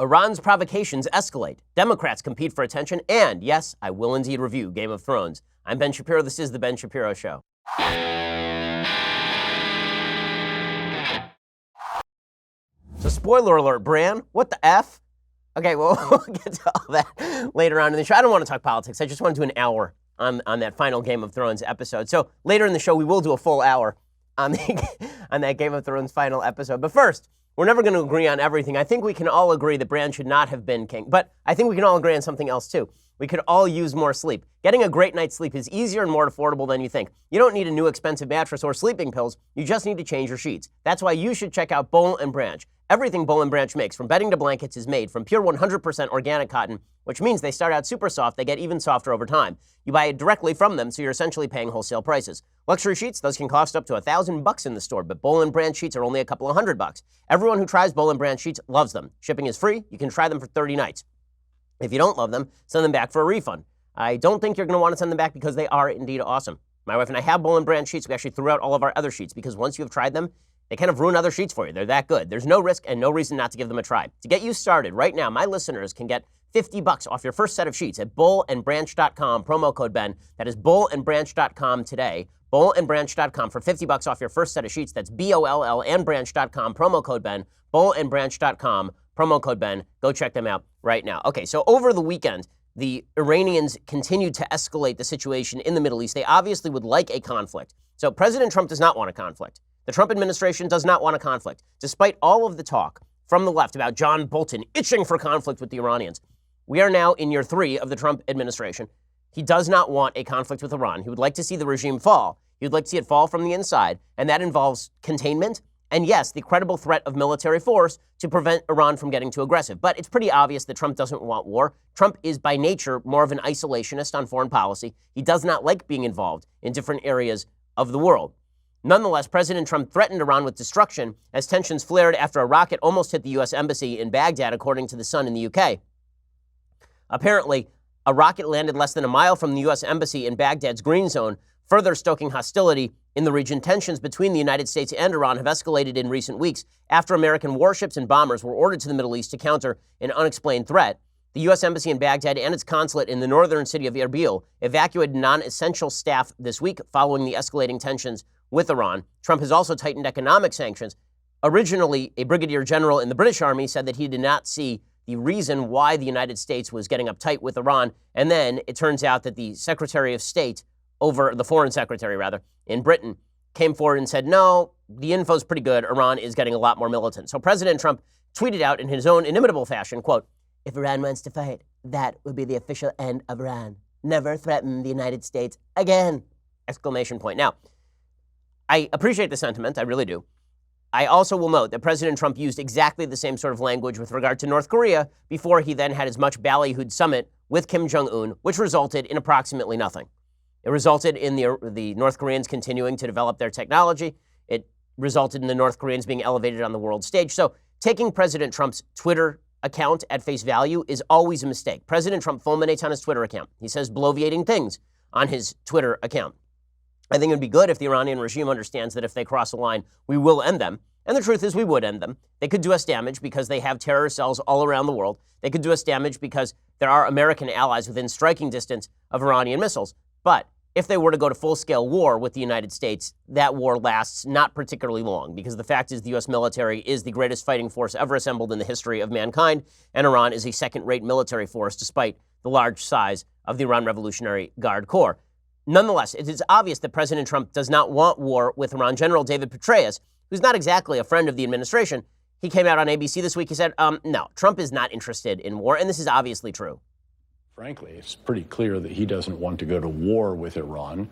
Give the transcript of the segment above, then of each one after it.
Iran's provocations escalate. Democrats compete for attention. And yes, I will indeed review Game of Thrones. I'm Ben Shapiro. This is The Ben Shapiro Show. So spoiler alert, Bran, what the F? Okay, well, we'll get to all that later on in the show. I don't want to talk politics. I just want to do an hour on that final Game of Thrones episode. So later in the show, we will do a full hour on that Game of Thrones final episode. But first, we're never going to agree on everything. I think we can all agree that Bran should not have been king. But I think we can all agree on something else, too. We could all use more sleep. Getting a great night's sleep is easier and more affordable than you think. You don't need a new expensive mattress or sleeping pills. You just need to change your sheets. That's why you should check out Boll & Branch. Everything Boll & Branch makes, from bedding to blankets, is made from pure 100% organic cotton, which means they start out super soft. They get even softer over time. You buy it directly from them, so you're essentially paying wholesale prices. Luxury sheets, those can cost up to $1,000 in the store, but Boll & Branch sheets are only a couple of $100. Everyone who tries Boll & Branch sheets loves them. Shipping is free. You can try them for 30 nights. If you don't love them, send them back for a refund. I don't think you're going to want to send them back because they are indeed awesome. My wife and I have Boll & Branch sheets. We actually threw out all of our other sheets because once you have tried them, they kind of ruin other sheets for you. They're that good. There's no risk and no reason not to give them a try. To get you started right now, my listeners can get $50 off your first set of sheets at bollandbranch.com, promo code Ben. That is bollandbranch.com today. Bollandbranch.com for $50 off your first set of sheets. That's BOLL and branch.com, promo code Ben. Bollandbranch.com, promo code Ben. Go check them out right now. Okay, so over the weekend, the Iranians continued to escalate the situation in the Middle East. They obviously would like a conflict. So President Trump does not want a conflict. The Trump administration does not want a conflict. Despite all of the talk from the left about John Bolton itching for conflict with the Iranians, we are now in year 3 of the Trump administration. He does not want a conflict with Iran. He would like to see the regime fall. He would like to see it fall from the inside, and that involves containment and, yes, the credible threat of military force to prevent Iran from getting too aggressive. But it's pretty obvious that Trump doesn't want war. Trump is by nature more of an isolationist on foreign policy. He does not like being involved in different areas of the world. Nonetheless, President Trump threatened Iran with destruction as tensions flared after a rocket almost hit the U.S. Embassy in Baghdad, according to The Sun in the UK. Apparently, a rocket landed less than a mile from the U.S. Embassy in Baghdad's green zone, further stoking hostility in the region. Tensions between the United States and Iran have escalated in recent weeks after American warships and bombers were ordered to the Middle East to counter an unexplained threat. The U.S. Embassy in Baghdad and its consulate in the northern city of Erbil evacuated non-essential staff this week following the escalating tensions with Iran. Trump has also tightened economic sanctions. Originally, a brigadier general in the British Army said that he did not see the reason why the United States was getting uptight with Iran. And then it turns out that the Secretary of State, the Foreign Secretary rather, in Britain, came forward and said, no, the info's pretty good. Iran is getting a lot more militant. So President Trump tweeted out in his own inimitable fashion, quote, "If Iran wants to fight, that would be the official end of Iran. Never threaten the United States again!" Exclamation point. Now, I appreciate the sentiment. I really do. I also will note that President Trump used exactly the same sort of language with regard to North Korea before he then had his much ballyhooed summit with Kim Jong-un, which resulted in approximately nothing. It resulted in the North Koreans continuing to develop their technology. It resulted in the North Koreans being elevated on the world stage. So taking President Trump's Twitter account at face value is always a mistake. President Trump fulminates on his Twitter account. He says bloviating things on his Twitter account. I think it would be good if the Iranian regime understands that if they cross a line, we will end them. And the truth is we would end them. They could do us damage because they have terror cells all around the world. They could do us damage because there are American allies within striking distance of Iranian missiles. But if they were to go to full-scale war with the United States, that war lasts not particularly long because the fact is the U.S. military is the greatest fighting force ever assembled in the history of mankind, and Iran is a second-rate military force despite the large size of the Iran Revolutionary Guard Corps. Nonetheless, it is obvious that President Trump does not want war with Iran. General David Petraeus, who's not exactly a friend of the administration, he came out on ABC this week. He said, no, Trump is not interested in war, and this is obviously true. Frankly, it's pretty clear that he doesn't want to go to war with Iran.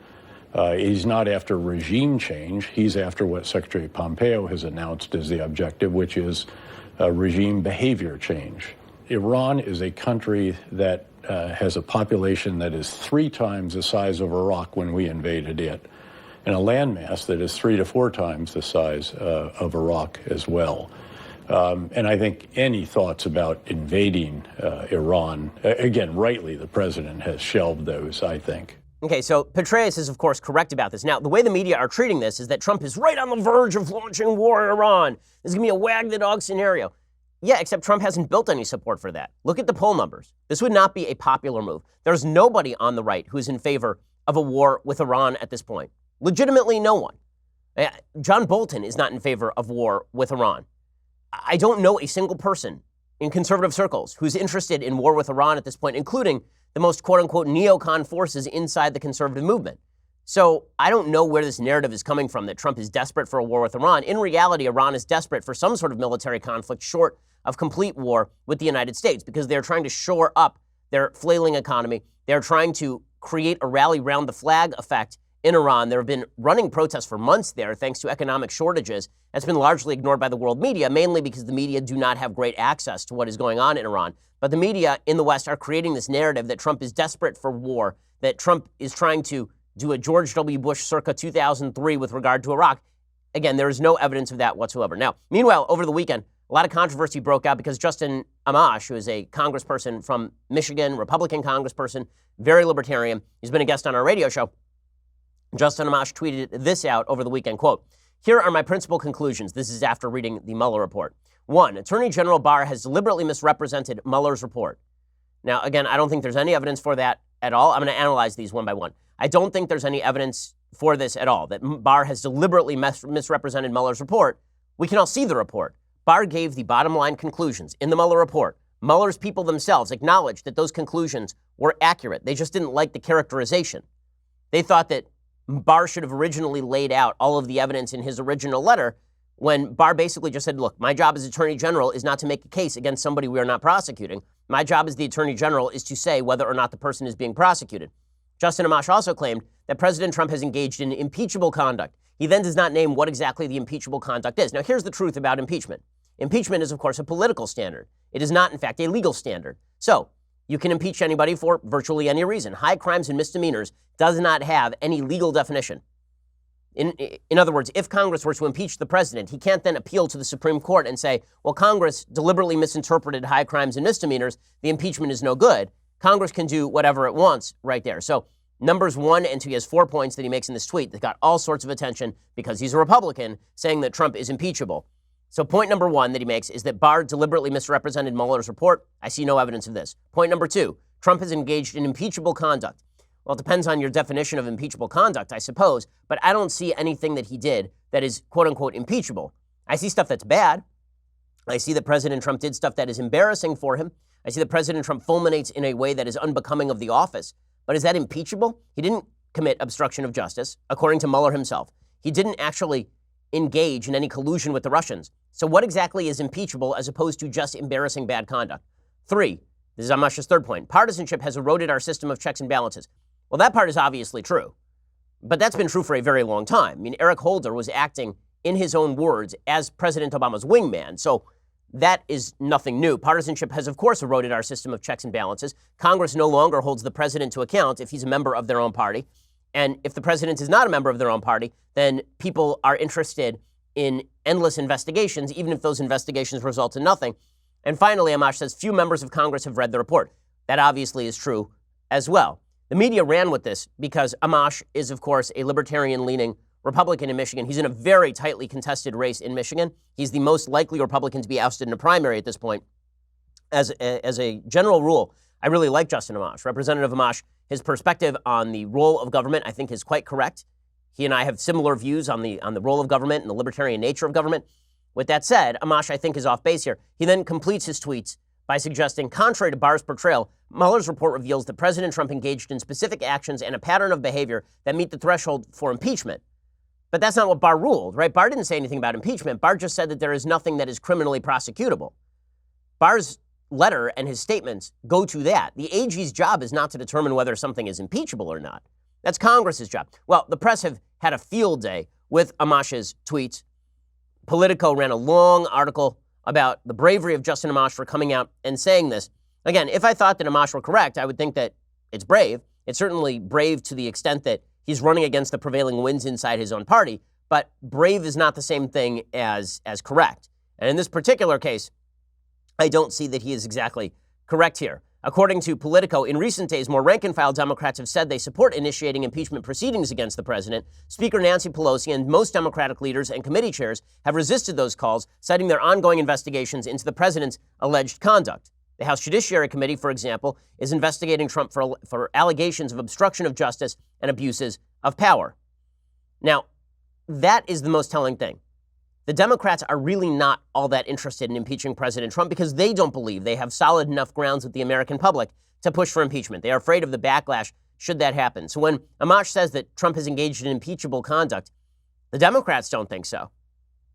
He's not after regime change. He's after what Secretary Pompeo has announced as the objective, which is regime behavior change. Iran is a country that has a population that is 3 times the size of Iraq when we invaded it, and a landmass that is 3 to 4 times the size of Iraq as well. And I think any thoughts about invading Iran, again, rightly, the president has shelved those, I think. Okay, so Petraeus is, of course, correct about this. Now, the way the media are treating this is that Trump is right on the verge of launching war in Iran. This is going to be a wag the dog scenario. Yeah, except Trump hasn't built any support for that. Look at the poll numbers. This would not be a popular move. There's nobody on the right who's in favor of a war with Iran at this point. Legitimately, no one. John Bolton is not in favor of war with Iran. I don't know a single person in conservative circles who's interested in war with Iran at this point, including the most quote-unquote neocon forces inside the conservative movement. So I don't know where this narrative is coming from, that Trump is desperate for a war with Iran. In reality, Iran is desperate for some sort of military conflict short of complete war with the United States, because they're trying to shore up their flailing economy. They're trying to create a rally round the flag effect in Iran. There have been running protests for months there thanks to economic shortages. That's been largely ignored by the world media, mainly because the media do not have great access to what is going on in Iran. But the media in the West are creating this narrative that Trump is desperate for war, that Trump is trying to do a George W. Bush circa 2003 with regard to Iraq. Again, there is no evidence of that whatsoever. Now, meanwhile, over the weekend, a lot of controversy broke out because Justin Amash, who is a congressperson from Michigan, Republican congressperson, very libertarian, he's been a guest on our radio show. Justin Amash tweeted this out over the weekend, quote, "Here are my principal conclusions." This is after reading the Mueller report. 1, Attorney General Barr has deliberately misrepresented Mueller's report. Now, again, I don't think there's any evidence for that at all. I'm going to analyze these one by one. I don't think there's any evidence for this at all, that Barr has deliberately misrepresented Mueller's report. We can all see the report. Barr gave the bottom line conclusions in the Mueller report. Mueller's people themselves acknowledged that those conclusions were accurate. They just didn't like the characterization. They thought that Barr should have originally laid out all of the evidence in his original letter, when Barr basically just said, look, my job as Attorney General is not to make a case against somebody we are not prosecuting. My job as the Attorney General is to say whether or not the person is being prosecuted. Justin Amash also claimed that President Trump has engaged in impeachable conduct. He then does not name what exactly the impeachable conduct is. Now, here's the truth about impeachment. Impeachment is, of course, a political standard. It is not, in fact, a legal standard. So you can impeach anybody for virtually any reason. High crimes and misdemeanors does not have any legal definition. In other words, if Congress were to impeach the president, he can't then appeal to the Supreme Court and say, well, Congress deliberately misinterpreted high crimes and misdemeanors. The impeachment is no good. Congress can do whatever it wants right there. So numbers 1 and 2, he has 4 points that he makes in this tweet that got all sorts of attention because he's a Republican, saying that Trump is impeachable. So point number 1 that he makes is that Barr deliberately misrepresented Mueller's report. I see no evidence of this. Point number 2, Trump has engaged in impeachable conduct. Well, it depends on your definition of impeachable conduct, I suppose, but I don't see anything that he did that is quote-unquote impeachable. I see stuff that's bad. I see that President Trump did stuff that is embarrassing for him. I see that President Trump fulminates in a way that is unbecoming of the office. But is that impeachable? He didn't commit obstruction of justice, according to Mueller himself. He didn't actually engage in any collusion with the Russians. So what exactly is impeachable as opposed to just embarrassing bad conduct? 3, this is Amash's third point, partisanship has eroded our system of checks and balances. Well, that part is obviously true, but that's been true for a very long time. I mean, Eric Holder was acting, in his own words, as President Obama's wingman. So that is nothing new. Partisanship has, of course, eroded our system of checks and balances. Congress no longer holds the president to account if he's a member of their own party. And if the president is not a member of their own party, then people are interested in endless investigations, even if those investigations result in nothing. And finally, Amash says few members of Congress have read the report. That obviously is true as well. The media ran with this because Amash is, of course, a libertarian-leaning Republican in Michigan. He's in a very tightly contested race in Michigan. He's the most likely Republican to be ousted in a primary at this point. As a general rule, I really like Justin Amash. Representative Amash, his perspective on the role of government, I think, is quite correct. He and I have similar views on the role of government and the libertarian nature of government. With that said, Amash, I think, is off base here. He then completes his tweets by suggesting, contrary to Barr's portrayal, Mueller's report reveals that President Trump engaged in specific actions and a pattern of behavior that meet the threshold for impeachment. But that's not what Barr ruled, right? Barr didn't say anything about impeachment. Barr just said that there is nothing that is criminally prosecutable. Barr's letter and his statements go to that. The AG's job is not to determine whether something is impeachable or not. That's Congress's job. Well, the press have had a field day with Amash's tweets. Politico ran a long article about the bravery of Justin Amash for coming out and saying this. Again, if I thought that Amash were correct, I would think that it's brave. It's certainly brave to the extent that he's running against the prevailing winds inside his own party, but brave is not the same thing as correct. And in this particular case, I don't see that he is exactly correct here. According to Politico, in recent days, more rank-and-file Democrats have said they support initiating impeachment proceedings against the president. Speaker Nancy Pelosi and most Democratic leaders and committee chairs have resisted those calls, citing their ongoing investigations into the president's alleged conduct. The House Judiciary Committee, for example, is investigating Trump for allegations of obstruction of justice and abuses of power. Now, that is the most telling thing. The Democrats are really not all that interested in impeaching President Trump because they don't believe they have solid enough grounds with the American public to push for impeachment. They are afraid of the backlash should that happen. So when Amash says that Trump has engaged in impeachable conduct, the Democrats don't think so.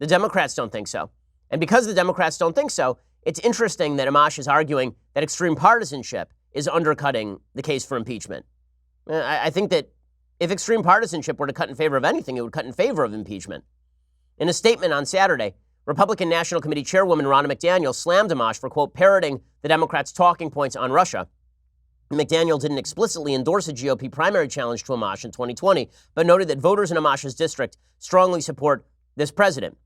The Democrats don't think so. And because the Democrats don't think so, it's interesting that Amash is arguing that extreme partisanship is undercutting the case for impeachment. I think that if extreme partisanship were to cut in favor of anything, it would cut in favor of impeachment. In a statement on Saturday, Republican National Committee Chairwoman Ronna McDaniel slammed Amash for, quote, parroting the Democrats' talking points on Russia. McDaniel didn't explicitly endorse a GOP primary challenge to Amash in 2020, but noted that voters in Amash's district strongly support this president.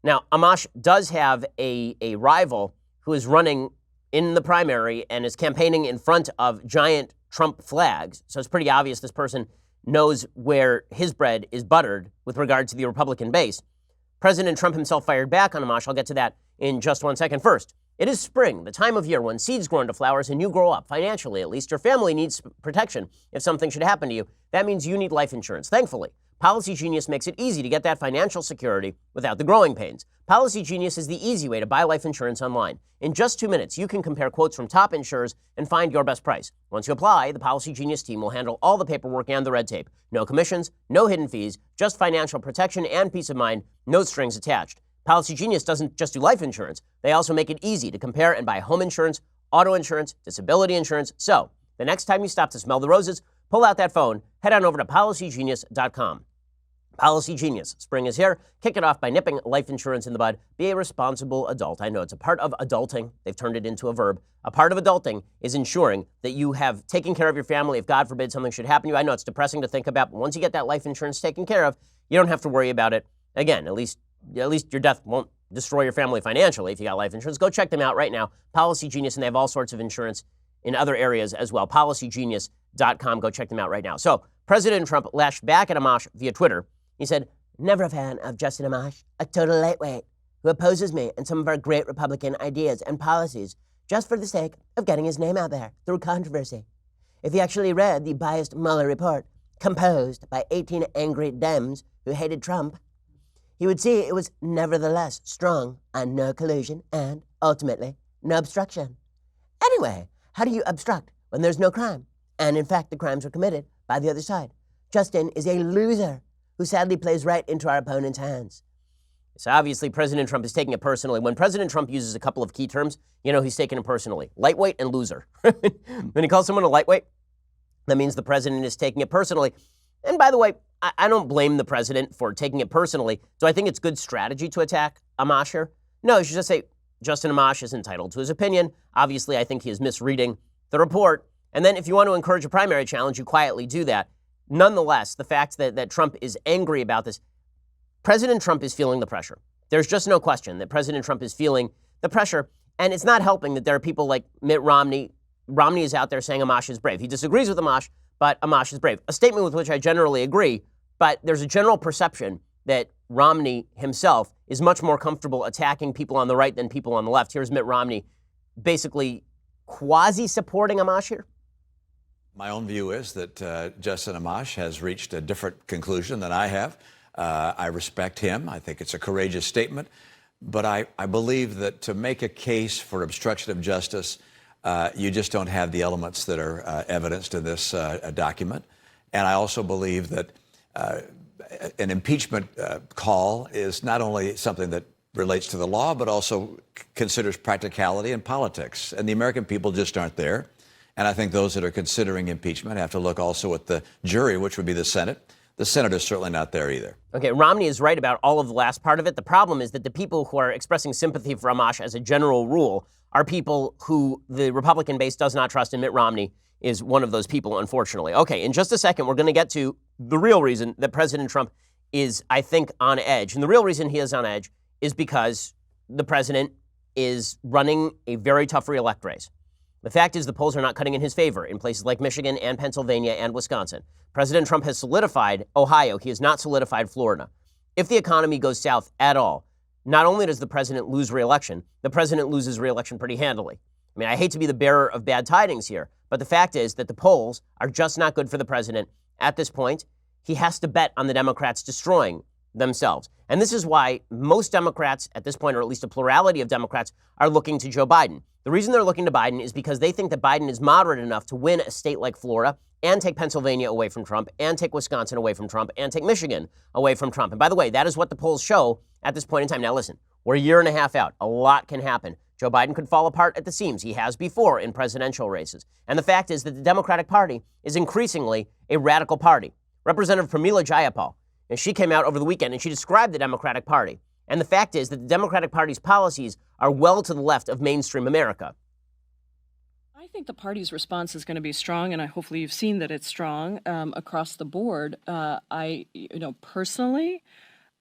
Now, Amash does have a rival who is running in the primary and is campaigning in front of giant Trump flags. So it's pretty obvious this person knows where his bread is buttered with regard to the Republican base. President Trump himself fired back on Amash. I'll get to that in just 1 second. First, it is spring, the time of year when seeds grow into flowers and you grow up, financially at least. Your family needs protection if something should happen to you. That means you need life insurance. Thankfully, Policy Genius makes it easy to get that financial security without the growing pains. Policy Genius is the easy way to buy life insurance online. In just 2 minutes, you can compare quotes from top insurers and find your best price. Once you apply, the Policy Genius team will handle all the paperwork and the red tape. No commissions, no hidden fees, just financial protection and peace of mind, no strings attached. Policy Genius doesn't just do life insurance. They also make it easy to compare and buy home insurance, auto insurance, disability insurance. So, the next time you stop to smell the roses, pull out that phone, head on over to PolicyGenius.com. Policy Genius. Spring is here. Kick it off by nipping life insurance in the bud. Be a responsible adult. I know it's a part of adulting. They've turned it into a verb. A part of adulting is ensuring that you have taken care of your family if, God forbid, something should happen to you. I know it's depressing to think about, but once you get that life insurance taken care of, you don't have to worry about it again. At least your death won't destroy your family financially if you got life insurance. Go check them out right now. Policy Genius, and they have all sorts of insurance in other areas as well. PolicyGenius.com. Go check them out right now. So President Trump lashed back at Amash via Twitter. He said, never a fan of Justin Amash, a total lightweight who opposes me and some of our great Republican ideas and policies just for the sake of getting his name out there through controversy. If he actually read the biased Mueller report composed by 18 angry Dems who hated Trump, he would see it was nevertheless strong on no collusion and, ultimately, no obstruction. Anyway, how do you obstruct when there's no crime? And in fact, the crimes were committed by the other side. Justin is a loser who sadly plays right into our opponent's hands. So obviously, President Trump is taking it personally. When President Trump uses a couple of key terms, you know he's taking it personally. Lightweight and loser. When he calls someone a lightweight, that means the president is taking it personally. And by the way, I don't blame the president for taking it personally. Do I think it's good strategy to attack Amash here? No, you should just say, Justin Amash is entitled to his opinion. Obviously, I think he is misreading the report. And then if you want to encourage a primary challenge, you quietly do that. Nonetheless, the fact that Trump is angry about this, President Trump is feeling the pressure. There's just no question that President Trump is feeling the pressure. And it's not helping that there are people like Mitt Romney. Romney is out there saying Amash is brave. He disagrees with Amash, but Amash is brave. A statement with which I generally agree, but there's a general perception that Romney himself is much more comfortable attacking people on the right than people on the left. Here's Mitt Romney basically quasi-supporting Amash here. My own view is that Justin Amash has reached a different conclusion than I have. I respect him. I think it's a courageous statement. But I believe that to make a case for obstruction of justice, you just don't have the elements that are evidenced in this document. And I also believe that an impeachment call is not only something that relates to the law, but also considers practicality and politics. And the American people just aren't there. And I think those that are considering impeachment have to look also at the jury, which would be the Senate. The Senate is certainly not there either. Okay, Romney is right about all of the last part of it. The problem is that the people who are expressing sympathy for Amash as a general rule are people who the Republican base does not trust, and Mitt Romney is one of those people, unfortunately. Okay, in just a second, we're going to get to the real reason that President Trump is, I think, on edge. And the real reason he is on edge is because the president is running a very tough reelect race. The fact is the polls are not cutting in his favor in places like Michigan and Pennsylvania and Wisconsin. President Trump has solidified Ohio. He has not solidified Florida. If the economy goes south at all, not only does the president lose re-election, the president loses re-election pretty handily. I mean, I hate to be the bearer of bad tidings here, but the fact is that the polls are just not good for the president at this point. He has to bet on the Democrats destroying themselves. And this is why most Democrats at this point, or at least a plurality of Democrats, are looking to Joe Biden. The reason they're looking to Biden is because they think that Biden is moderate enough to win a state like Florida and take Pennsylvania away from Trump and take Wisconsin away from Trump and take Michigan away from Trump. And by the way, that is what the polls show at this point in time. Now, listen, we're a year and a half out. A lot can happen. Joe Biden could fall apart at the seams. He has before in presidential races. And the fact is that the Democratic Party is increasingly a radical party. Representative Pramila Jayapal, and she came out over the weekend and she described the Democratic Party. And the fact is that the Democratic Party's policies are well to the left of mainstream America. I think the party's response is going to be strong, and hopefully you've seen that it's strong across the board. Personally,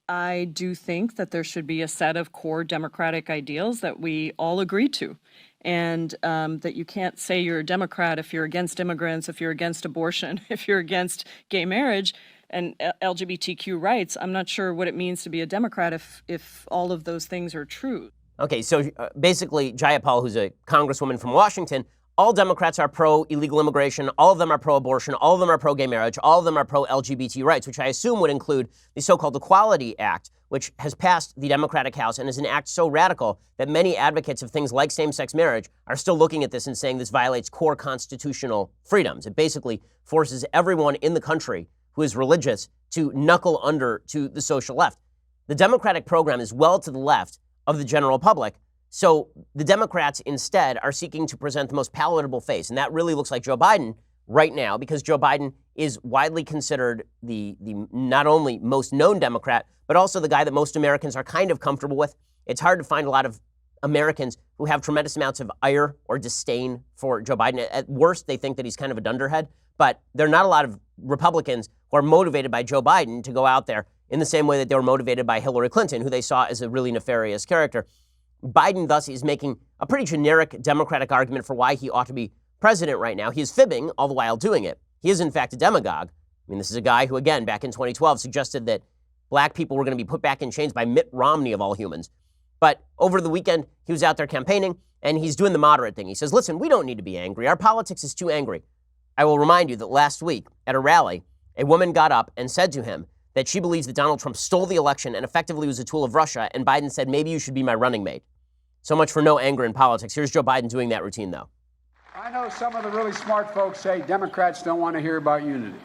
I do think that there should be a set of core democratic ideals that we all agree to, and that you can't say you're a Democrat if you're against immigrants, if you're against abortion, if you're against gay marriage and LGBTQ rights. I'm not sure what it means to be a Democrat if all of those things are true. Okay, so basically, Jayapal, who's a congresswoman from Washington, all Democrats are pro-illegal immigration, all of them are pro-abortion, all of them are pro-gay marriage, all of them are pro-LGBT rights, which I assume would include the so-called Equality Act, which has passed the Democratic House and is an act so radical that many advocates of things like same-sex marriage are still looking at this and saying this violates core constitutional freedoms. It basically forces everyone in the country who is religious to knuckle under to the social left. The Democratic program is well to the left of the general public. So the Democrats instead are seeking to present the most palatable face. And that really looks like Joe Biden right now, because Joe Biden is widely considered the not only most known Democrat, but also the guy that most Americans are kind of comfortable with. It's hard to find a lot of Americans who have tremendous amounts of ire or disdain for Joe Biden. At worst, they think that he's kind of a dunderhead. But there are not a lot of Republicans who are motivated by Joe Biden to go out there in the same way that they were motivated by Hillary Clinton, who they saw as a really nefarious character. Biden, thus, is making a pretty generic Democratic argument for why he ought to be president right now. He is fibbing all the while doing it. He is, in fact, a demagogue. I mean, this is a guy who, again, back in 2012, suggested that black people were going to be put back in chains by Mitt Romney, of all humans. But over the weekend, he was out there campaigning, and he's doing the moderate thing. He says, listen, we don't need to be angry. Our politics is too angry. I will remind you that last week at a rally, a woman got up and said to him that she believes that Donald Trump stole the election and effectively was a tool of Russia, and Biden said, maybe you should be my running mate. So much for no anger in politics. Here's Joe Biden doing that routine, though. I know some of the really smart folks say Democrats don't want to hear about unity.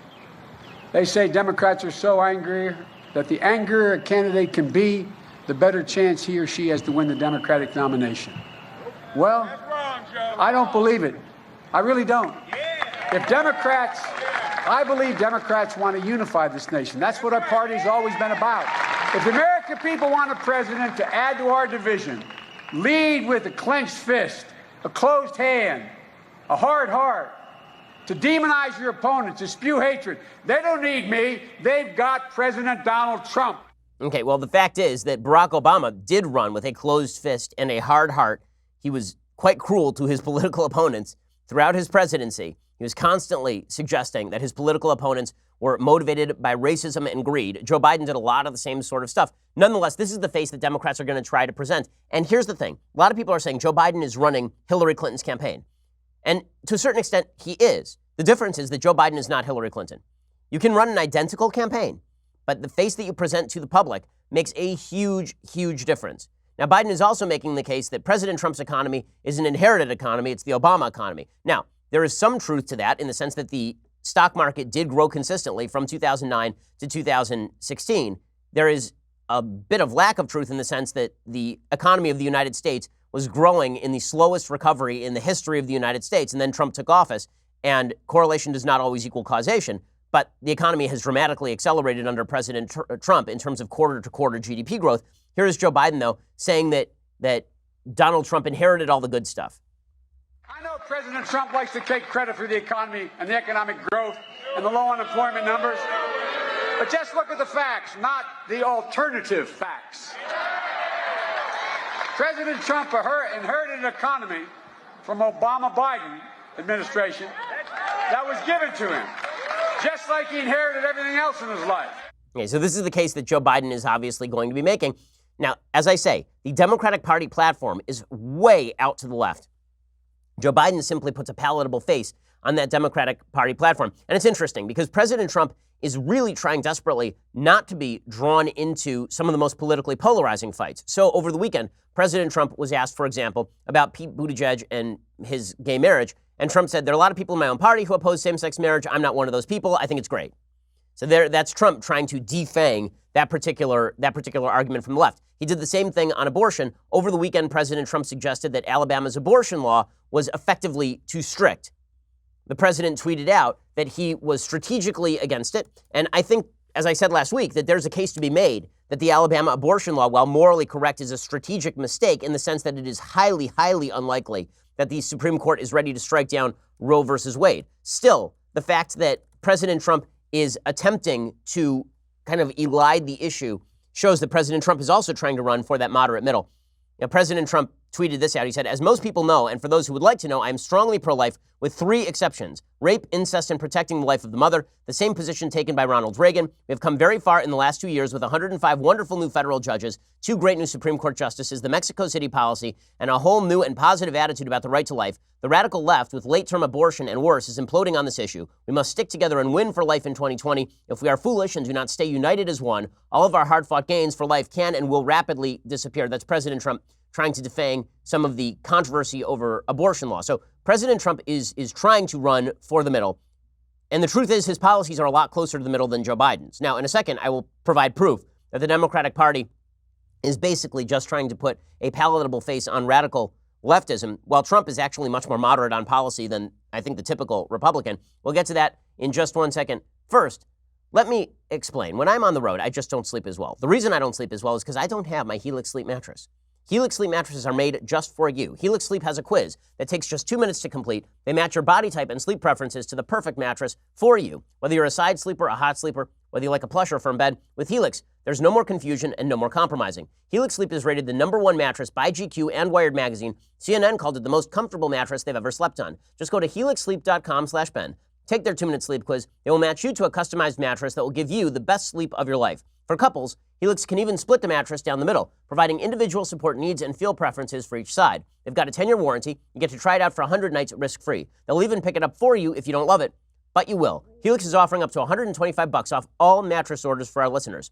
They say Democrats are so angry that the angrier a candidate can be, the better chance he or she has to win the Democratic nomination. Well, I don't believe it. I really don't. I believe Democrats want to unify this nation. That's what our party's always been about. If the American people want a president to add to our division, lead with a clenched fist, a closed hand, a hard heart, to demonize your opponent, to spew hatred, they don't need me. They've got President Donald Trump. Okay, well, the fact is that Barack Obama did run with a closed fist and a hard heart. He was quite cruel to his political opponents throughout his presidency. He was constantly suggesting that his political opponents were motivated by racism and greed. Joe Biden did a lot of the same sort of stuff. Nonetheless, this is the face that Democrats are going to try to present. And here's the thing. A lot of people are saying Joe Biden is running Hillary Clinton's campaign. And to a certain extent, he is. The difference is that Joe Biden is not Hillary Clinton. You can run an identical campaign, but the face that you present to the public makes a huge, huge difference. Now, Biden is also making the case that President Trump's economy is an inherited economy. It's the Obama economy. Now, there is some truth to that in the sense that the stock market did grow consistently from 2009 to 2016. There is a bit of lack of truth in the sense that the economy of the United States was growing in the slowest recovery in the history of the United States, and then Trump took office, and correlation does not always equal causation, but the economy has dramatically accelerated under President Trump in terms of quarter-to-quarter GDP growth. Here is Joe Biden, though, saying that Donald Trump inherited all the good stuff. I know President Trump likes to take credit for the economy and the economic growth and the low unemployment numbers, but just look at the facts, not the alternative facts. President Trump inherited an economy from Obama-Biden administration that was given to him, just like he inherited everything else in his life. Okay, so this is the case that Joe Biden is obviously going to be making. Now, as I say, the Democratic Party platform is way out to the left. Joe Biden simply puts a palatable face on that Democratic Party platform. And it's interesting because President Trump is really trying desperately not to be drawn into some of the most politically polarizing fights. So over the weekend, President Trump was asked, for example, about Pete Buttigieg and his gay marriage. And Trump said, there are a lot of people in my own party who oppose same-sex marriage. I'm not one of those people. I think it's great. So that's Trump trying to defang that particular argument from the left. He did the same thing on abortion. Over the weekend, President Trump suggested that Alabama's abortion law was effectively too strict. The president tweeted out that he was strategically against it. And I think, as I said last week, that there's a case to be made that the Alabama abortion law, while morally correct, is a strategic mistake in the sense that it is highly, highly unlikely that the Supreme Court is ready to strike down Roe versus Wade. Still, the fact that President Trump is attempting to kind of elide the issue shows that President Trump is also trying to run for that moderate middle. Now, President Trump tweeted this out. He said, as most people know, and for those who would like to know, I am strongly pro-life with 3 exceptions: rape, incest, and protecting the life of the mother, the same position taken by Ronald Reagan. We have come very far in the last 2 years with 105 wonderful new federal judges, 2 great new Supreme Court justices, the Mexico City policy, and a whole new and positive attitude about the right to life. The radical left, with late-term abortion and worse, is imploding on this issue. We must stick together and win for life in 2020. If we are foolish and do not stay united as one, all of our hard-fought gains for life can and will rapidly disappear. That's President Trump trying to defang some of the controversy over abortion law. So President Trump is trying to run for the middle. And the truth is his policies are a lot closer to the middle than Joe Biden's. Now, in a second, I will provide proof that the Democratic Party is basically just trying to put a palatable face on radical leftism, while Trump is actually much more moderate on policy than, I think, the typical Republican. We'll get to that in just one second. First, let me explain. When I'm on the road, I just don't sleep as well. The reason I don't sleep as well is because I don't have my Helix sleep mattress. Helix sleep mattresses are made just for you. Helix Sleep has a quiz that takes just 2 minutes to complete. They match your body type and sleep preferences to the perfect mattress for you. Whether you're a side sleeper, a hot sleeper, whether you like a plush or firm bed, with Helix, there's no more confusion and no more compromising. Helix Sleep is rated the #1 mattress by GQ and Wired Magazine. CNN called it the most comfortable mattress they've ever slept on. Just go to helixsleep.com/Ben. Take their 2-minute sleep quiz. They will match you to a customized mattress that will give you the best sleep of your life. For couples, Helix can even split the mattress down the middle, providing individual support needs and feel preferences for each side. They've got a 10-year warranty. You get to try it out for 100 nights risk-free. They'll even pick it up for you if you don't love it, but you will. Helix is offering up to $125 off all mattress orders for our listeners.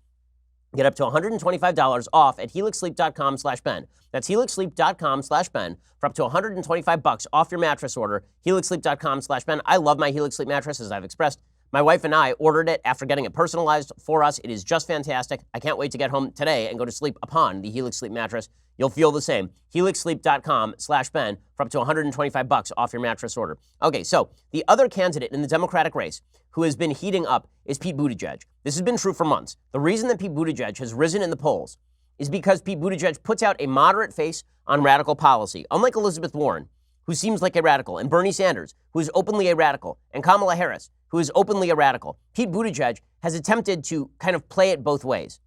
Get up to $125 off at helixsleep.com/Ben. That's helixsleep.com/Ben for up to $125 off your mattress order. helixsleep.com/Ben. I love my Helix Sleep mattress, as I've expressed. My wife and I ordered it after getting it personalized for us. It is just fantastic. I can't wait to get home today and go to sleep upon the Helix Sleep mattress. You'll feel the same. helixsleep.com/Ben for up to $125 off your mattress order. Okay, so the other candidate in the Democratic race who has been heating up is Pete Buttigieg. This has been true for months. The reason that Pete Buttigieg has risen in the polls is because Pete Buttigieg puts out a moderate face on radical policy. Unlike Elizabeth Warren, who seems like a radical, and Bernie Sanders, who is openly a radical, and Kamala Harris, who is openly a radical, Pete Buttigieg has attempted to kind of play it both ways.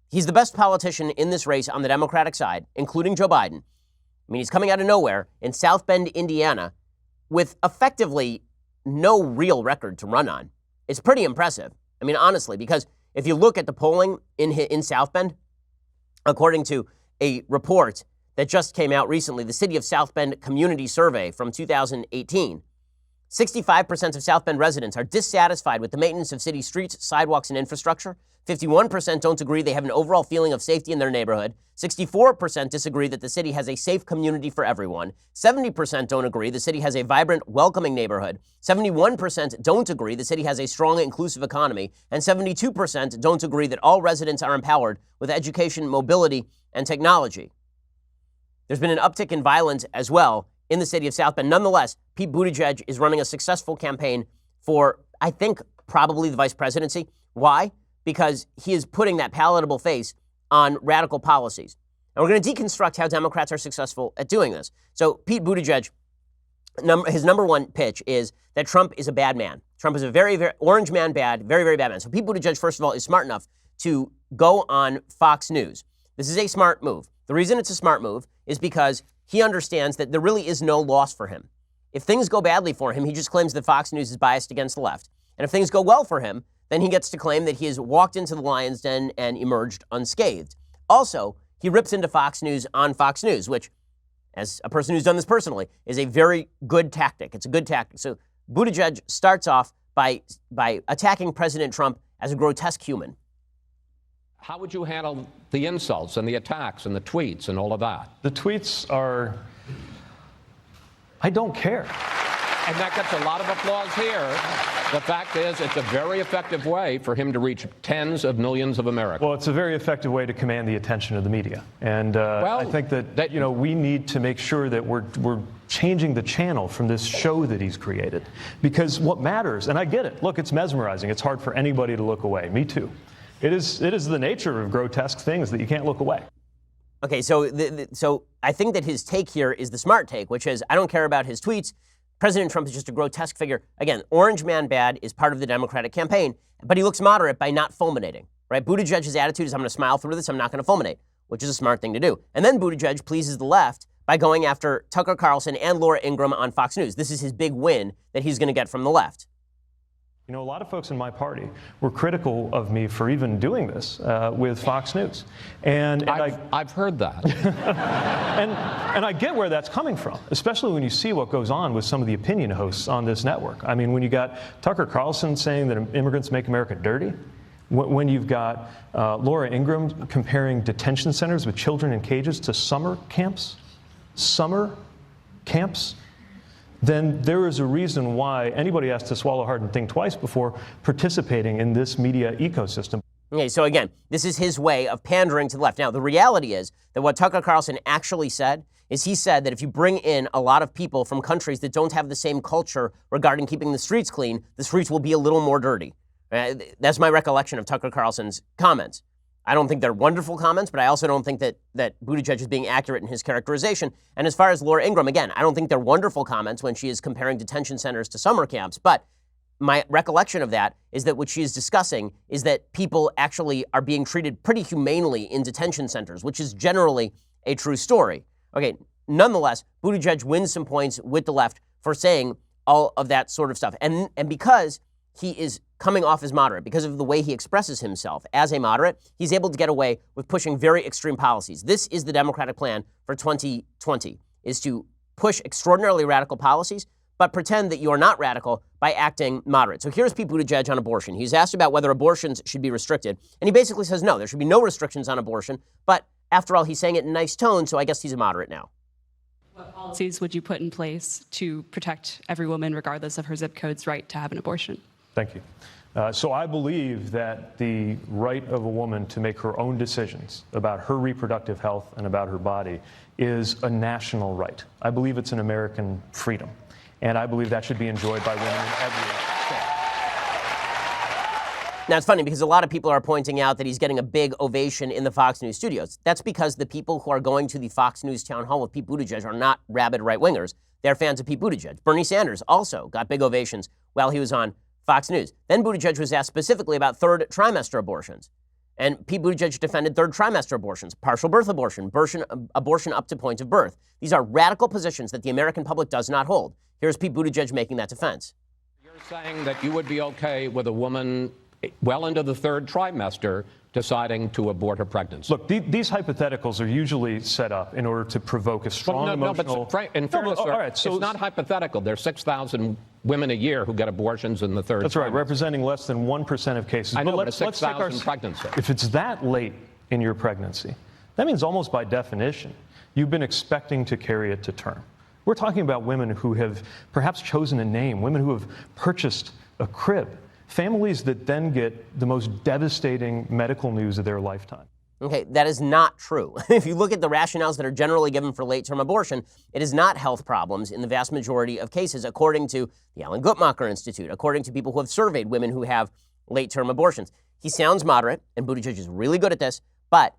He's the best politician in this race on the Democratic side, including Joe Biden. I mean, he's coming out of nowhere in South Bend, Indiana, with effectively no real record to run on. It's pretty impressive. I mean, honestly, because if you look at the polling in South Bend, according to a report that just came out recently, the City of South Bend Community Survey from 2018, 65% of South Bend residents are dissatisfied with the maintenance of city streets, sidewalks, and infrastructure. 51% don't agree they have an overall feeling of safety in their neighborhood. 64% disagree that the city has a safe community for everyone. 70% don't agree the city has a vibrant, welcoming neighborhood. 71% don't agree the city has a strong, inclusive economy. And 72% don't agree that all residents are empowered with education, mobility, and technology. There's been an uptick in violence as well in the city of South Bend. Nonetheless, Pete Buttigieg is running a successful campaign for, I think, probably the vice presidency. Why? Because he is putting that palatable face on radical policies. And we're going to deconstruct how Democrats are successful at doing this. So Pete Buttigieg, his #1 pitch is that Trump is a bad man. Trump is a very, very orange man bad, very, very bad man. So Pete Buttigieg, first of all, is smart enough to go on Fox News. This is a smart move. The reason it's a smart move is because he understands that there really is no loss for him. If things go badly for him, he just claims that Fox News is biased against the left. And if things go well for him, then he gets to claim that he has walked into the lion's den and emerged unscathed. Also, he rips into Fox News on Fox News, which, as a person who's done this personally, is a very good tactic. It's a good tactic. So Buttigieg starts off by attacking President Trump as a grotesque human. How would you handle the insults and the attacks and the tweets and all of that? The tweets are, I don't care. And that gets a lot of applause here. The fact is, it's a very effective way for him to reach tens of millions of Americans. Well, it's a very effective way to command the attention of the media. And I think that we need to make sure that we're changing the channel from this show that he's created. Because what matters, and I get it, look, it's mesmerizing. It's hard for anybody to look away. Me too. It is the nature of grotesque things that you can't look away. Okay, so I think that his take here is the smart take, which is I don't care about his tweets. President Trump is just a grotesque figure. Again, Orange Man Bad is part of the Democratic campaign, but he looks moderate by not fulminating, right? Buttigieg's attitude is I'm going to smile through this, I'm not going to fulminate, which is a smart thing to do. And then Buttigieg pleases the left by going after Tucker Carlson and Laura Ingraham on Fox News. This is his big win that he's going to get from the left. You know, a lot of folks in my party were critical of me for even doing this with Fox News. And I've heard that. and I get where that's coming from, especially when you see what goes on with some of the opinion hosts on this network. I mean, when you got Tucker Carlson saying that immigrants make America dirty, when you've got Laura Ingraham comparing detention centers with children in cages to summer camps, then there is a reason why anybody has to swallow hard and think twice before participating in this media ecosystem. Okay, so again, this is his way of pandering to the left. Now, the reality is that what Tucker Carlson actually said is he said that if you bring in a lot of people from countries that don't have the same culture regarding keeping the streets clean, the streets will be a little more dirty. That's my recollection of Tucker Carlson's comments. I don't think they're wonderful comments, but I also don't think that Buttigieg is being accurate in his characterization. And as far as Laura Ingraham, again, I don't think they're wonderful comments when she is comparing detention centers to summer camps. But my recollection of that is that what she is discussing is that people actually are being treated pretty humanely in detention centers, which is generally a true story. Okay, nonetheless, Buttigieg wins some points with the left for saying all of that sort of stuff. And because he is coming off as moderate, because of the way he expresses himself as a moderate, he's able to get away with pushing very extreme policies. This is the Democratic plan for 2020, is to push extraordinarily radical policies, but pretend that you are not radical by acting moderate. So here's Pete Buttigieg on abortion. He's asked about whether abortions should be restricted, and he basically says no, there should be no restrictions on abortion, but after all, he's saying it in nice tone, so I guess he's a moderate now. What policies would you put in place to protect every woman, regardless of her zip code's right to have an abortion? Thank you. So I believe that the right of a woman to make her own decisions about her reproductive health and about her body is a national right. I believe it's an American freedom. And I believe that should be enjoyed by women in every state. Now, it's funny because a lot of people are pointing out that he's getting a big ovation in the Fox News studios. That's because the people who are going to the Fox News town hall with Pete Buttigieg are not rabid right-wingers. They're fans of Pete Buttigieg. Bernie Sanders also got big ovations while he was on Fox News. Then Buttigieg was asked specifically about third trimester abortions. And Pete Buttigieg defended third trimester abortions, partial birth abortion, abortion up to point of birth. These are radical positions that the American public does not hold. Here's Pete Buttigieg making that defense. You're saying that you would be okay with a woman well into the third trimester deciding to abort her pregnancy. Look, these hypotheticals are usually set up in order to provoke a strong emotional... But in fairness, all right, so it's not hypothetical. There's 6,000 women a year who get abortions in the third That's right, representing less than 1% of cases. I know, but let's 6,000 pregnancy. If it's that late in your pregnancy, that means almost by definition, you've been expecting to carry it to term. We're talking about women who have perhaps chosen a name, women who have purchased a crib, families that then get the most devastating medical news of their lifetime. Okay, that is not true. If you look at the rationales that are generally given for late-term abortion, it is not health problems in the vast majority of cases, according to the Alan Guttmacher Institute, according to people who have surveyed women who have late-term abortions. He sounds moderate, and Buttigieg is really good at this, but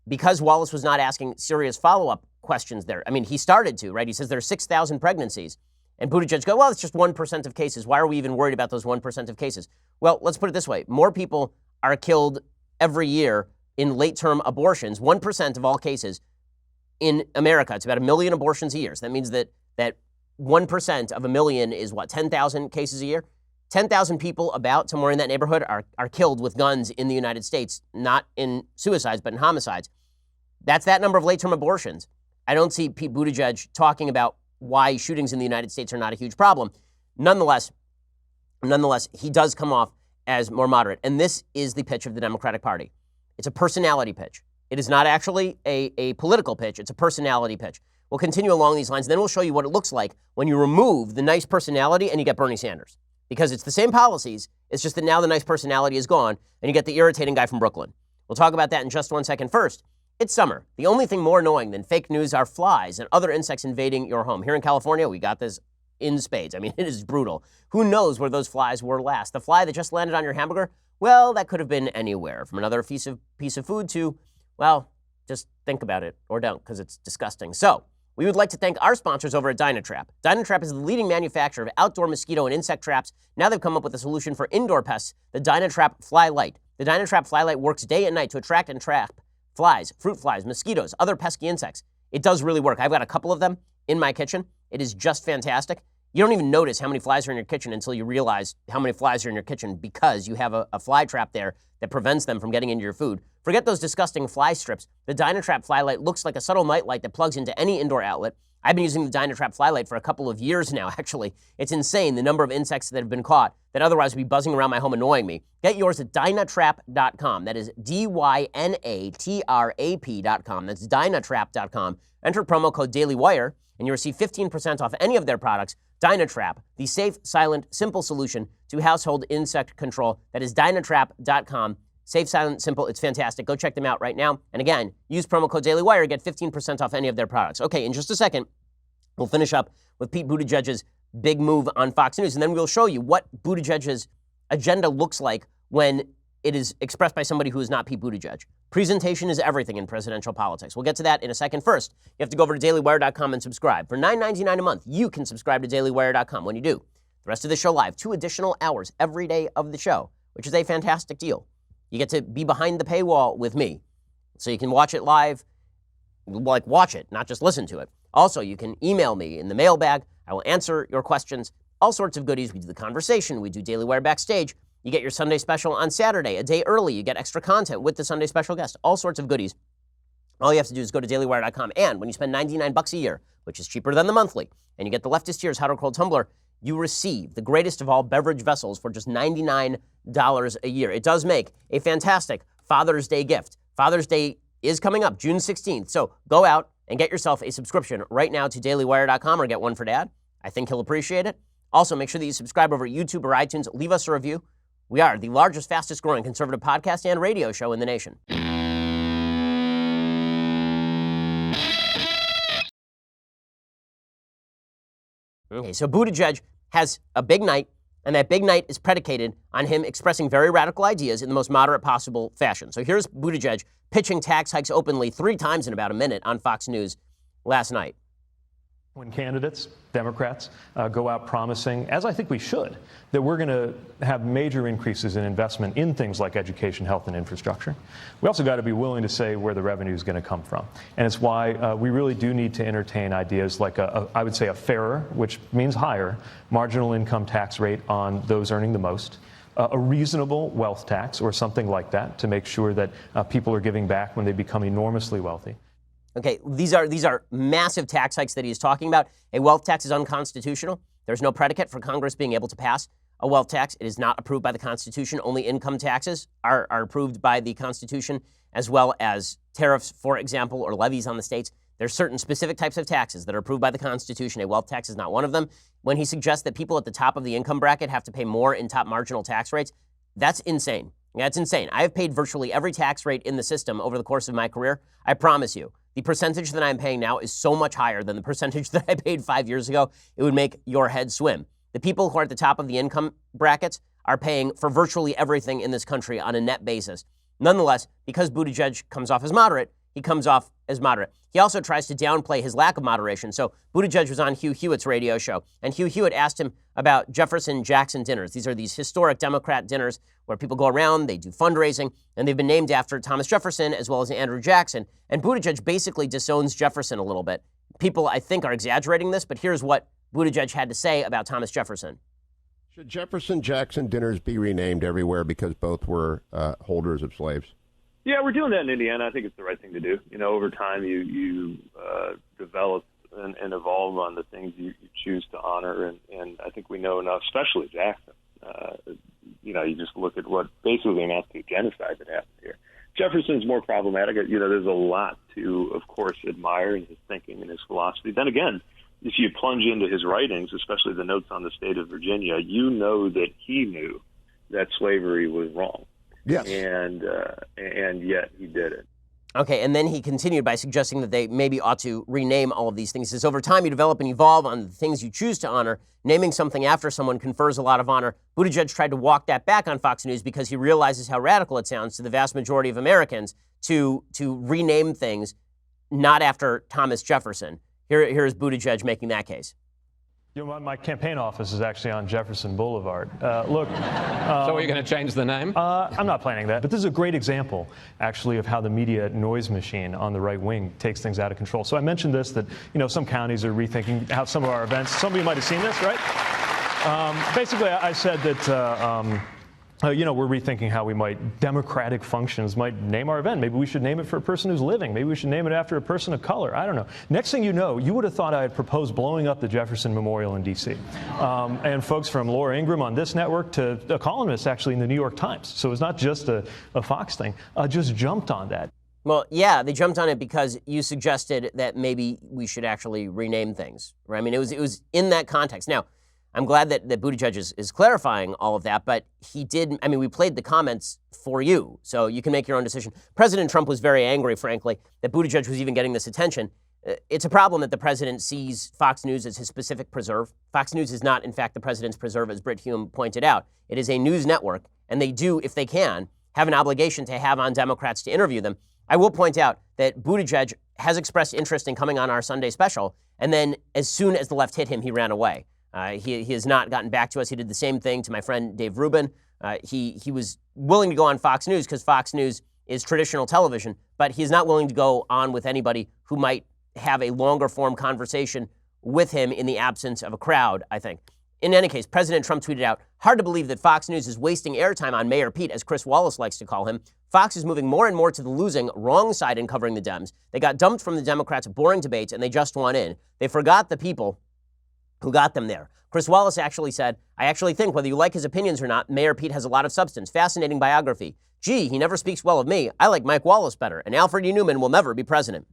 because Wallace was not asking serious follow-up questions there, I mean, he started to, right? He says there are 6,000 pregnancies. And Buttigieg goes, well, it's just 1% of cases. Why are we even worried about those 1% of cases? Well, let's put it this way. More people are killed every year in late-term abortions, 1% of all cases, in America, it's about 1 million abortions a year. So that means that 1% of 1 million is what, 10,000 cases a year? 10,000 people about somewhere in that neighborhood are killed with guns in the United States, not in suicides, but in homicides. That's that number of late-term abortions. I don't see Pete Buttigieg talking about why shootings in the United States are not a huge problem. Nonetheless, he does come off as more moderate. And this is the pitch of the Democratic Party. It's a personality pitch. It is not actually a political pitch. It's a personality pitch. We'll continue along these lines, and then we'll show you what it looks like when you remove the nice personality and you get Bernie Sanders. Because it's the same policies, it's just that now the nice personality is gone, and you get the irritating guy from Brooklyn. We'll talk about that in just 1 second. First, it's summer. The only thing more annoying than fake news are flies and other insects invading your home. Here in California, we got this in spades. I mean, it is brutal. Who knows where those flies were last? The fly that just landed on your hamburger? Well, that could have been anywhere, from another piece of food to, well, just think about it, or don't, because it's disgusting. So, we would like to thank our sponsors over at Dynatrap. Dynatrap is the leading manufacturer of outdoor mosquito and insect traps. Now they've come up with a solution for indoor pests, the Dynatrap Fly Light. The Dynatrap Fly Light works day and night to attract and trap flies, fruit flies, mosquitoes, other pesky insects. It does really work. I've got a couple of them in my kitchen. It is just fantastic. You don't even notice how many flies are in your kitchen until you realize how many flies are in your kitchen because you have a fly trap there that prevents them from getting into your food. Forget those disgusting fly strips. The Dynatrap Fly Light looks like a subtle night light that plugs into any indoor outlet. I've been using the Dynatrap Fly Light for a couple of years now, actually. It's insane, the number of insects that have been caught that otherwise would be buzzing around my home annoying me. Get yours at Dynatrap.com. That is Dynatrap.com. That's Dynatrap.com. Enter promo code DailyWire, and you receive 15% off any of their products. Dynatrap, the safe, silent, simple solution to household insect control. That is Dynatrap.com. Safe, silent, simple. It's fantastic. Go check them out right now. And again, use promo code DailyWire. Get 15% off any of their products. Okay, in just a second, we'll finish up with Pete Buttigieg's big move on Fox News, and then we'll show you what Buttigieg's agenda looks like when it is expressed by somebody who is not Pete Buttigieg. Presentation is everything in presidential politics. We'll get to that in a second. First, you have to go over to dailywire.com and subscribe. For $9.99 a month, you can subscribe to dailywire.com. When you do, the rest of the show live, 2 additional hours every day of the show, which is a fantastic deal. You get to be behind the paywall with me, so you can watch it live, like watch it, not just listen to it. Also, you can email me in the mailbag. I will answer your questions, all sorts of goodies. We do the conversation. We do Daily Wire Backstage. You get your Sunday special on Saturday, a day early. You get extra content with the Sunday special guest, all sorts of goodies. All you have to do is go to dailywire.com, and when you spend $99 a year, which is cheaper than the monthly, and you get the Leftist Tears Hot or Cold Tumbler, you receive the greatest of all beverage vessels for just $99 a year. It does make a fantastic Father's Day gift. Father's Day is coming up, June 16th. So go out and get yourself a subscription right now to dailywire.com or get one for Dad. I think he'll appreciate it. Also, make sure that you subscribe over at YouTube or iTunes. Leave us a review. We are the largest, fastest growing conservative podcast and radio show in the nation. Okay, so Buttigieg has a big night, and that big night is predicated on him expressing very radical ideas in the most moderate possible fashion. So here's Buttigieg pitching tax hikes openly 3 times in about a minute on Fox News last night. When candidates, Democrats, go out promising, as I think we should, that we're going to have major increases in investment in things like education, health, and infrastructure, we also got to be willing to say where the revenue is going to come from. And it's why we really do need to entertain ideas like, I would say, a fairer, which means higher, marginal income tax rate on those earning the most, a reasonable wealth tax or something like that to make sure that people are giving back when they become enormously wealthy. Okay, these are massive tax hikes that he is talking about. A wealth tax is unconstitutional. There's no predicate for Congress being able to pass a wealth tax. It is not approved by the Constitution. Only income taxes are approved by the Constitution, as well as tariffs, for example, or levies on the states. There's certain specific types of taxes that are approved by the Constitution. A wealth tax is not one of them. When he suggests that people at the top of the income bracket have to pay more in top marginal tax rates, that's insane. That's insane. I have paid virtually every tax rate in the system over the course of my career. I promise you. The percentage that I'm paying now is so much higher than the percentage that I paid 5 years ago, it would make your head swim. The people who are at the top of the income brackets are paying for virtually everything in this country on a net basis. Nonetheless, because Buttigieg comes off as moderate, he comes off as moderate. He also tries to downplay his lack of moderation. So Buttigieg was on Hugh Hewitt's radio show, and Hugh Hewitt asked him about Jefferson-Jackson dinners. These are these historic Democrat dinners where people go around, they do fundraising, and they've been named after Thomas Jefferson as well as Andrew Jackson. And Buttigieg basically disowns Jefferson a little bit. People, I think, are exaggerating this, but here's what Buttigieg had to say about Thomas Jefferson. Should Jefferson-Jackson dinners be renamed everywhere because both were holders of slaves? Yeah, we're doing that in Indiana. I think it's the right thing to do. You know, over time, you develop and evolve on the things you choose to honor, and I think we know enough, especially Jackson. You know, you just look at what basically amounts to genocide that happened here. Jefferson's more problematic. You know, there's a lot to, of course, admire in his thinking and his philosophy. Then again, if you plunge into his writings, especially the notes on the state of Virginia, you know that he knew that slavery was wrong. Yes. And yet he did it. Okay, and then he continued by suggesting that they maybe ought to rename all of these things. He says, over time, you develop and evolve on the things you choose to honor. Naming something after someone confers a lot of honor. Buttigieg tried to walk that back on Fox News because he realizes how radical it sounds to the vast majority of Americans to rename things not after Thomas Jefferson. Here's Buttigieg making that case. You know, my campaign office is actually on Jefferson Boulevard. So are you going to change the name? I'm not planning that. But this is a great example, actually, of how the media noise machine on the right wing takes things out of control. So I mentioned this, that, you know, some counties are rethinking how some of our events. Some of you might have seen this, right? Basically, I said that, you know, we're rethinking how we might, democratic functions might name our event. Maybe we should name it for a person who's living. Maybe we should name it after a person of color. I don't know. Next thing you know, you would have thought I had proposed blowing up the Jefferson Memorial in D.C. And folks from Laura Ingraham on this network to a columnist actually in the New York Times, so it's not just a Fox thing, just jumped on that. Well, yeah, they jumped on it because you suggested that maybe we should actually rename things, right? I mean, it was in that context. Now, I'm glad that Buttigieg is clarifying all of that, but he did, I mean, we played the comments for you, so you can make your own decision. President Trump was very angry, frankly, that Buttigieg was even getting this attention. It's a problem that the president sees Fox News as his specific preserve. Fox News is not, in fact, the president's preserve, as Brit Hume pointed out. It is a news network, and they do, if they can, have an obligation to have on Democrats to interview them. I will point out that Buttigieg has expressed interest in coming on our Sunday special, and then as soon as the left hit him, he ran away. He has not gotten back to us. He did the same thing to my friend Dave Rubin. He was willing to go on Fox News because Fox News is traditional television, but he's not willing to go on with anybody who might have a longer form conversation with him in the absence of a crowd, I think. In any case, President Trump tweeted out, hard to believe that Fox News is wasting airtime on Mayor Pete, as Chris Wallace likes to call him. Fox is moving more and more to the losing, wrong side in covering the Dems. They got dumped from the Democrats' boring debates, and they just won in. They forgot the people who got them there. Chris Wallace actually said, I actually think whether you like his opinions or not, Mayor Pete has a lot of substance. Fascinating biography. Gee, he never speaks well of me. I like Mike Wallace better, and Alfred E. Newman will never be president.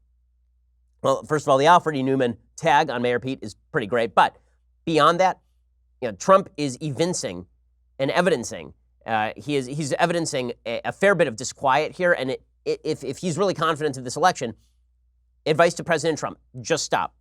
Well, first of all, the Alfred E. Newman tag on Mayor Pete is pretty great, but beyond that, you know, Trump is evincing and evidencing. He's evidencing a fair bit of disquiet here, and if he's really confident of this election, advice to President Trump, just stop,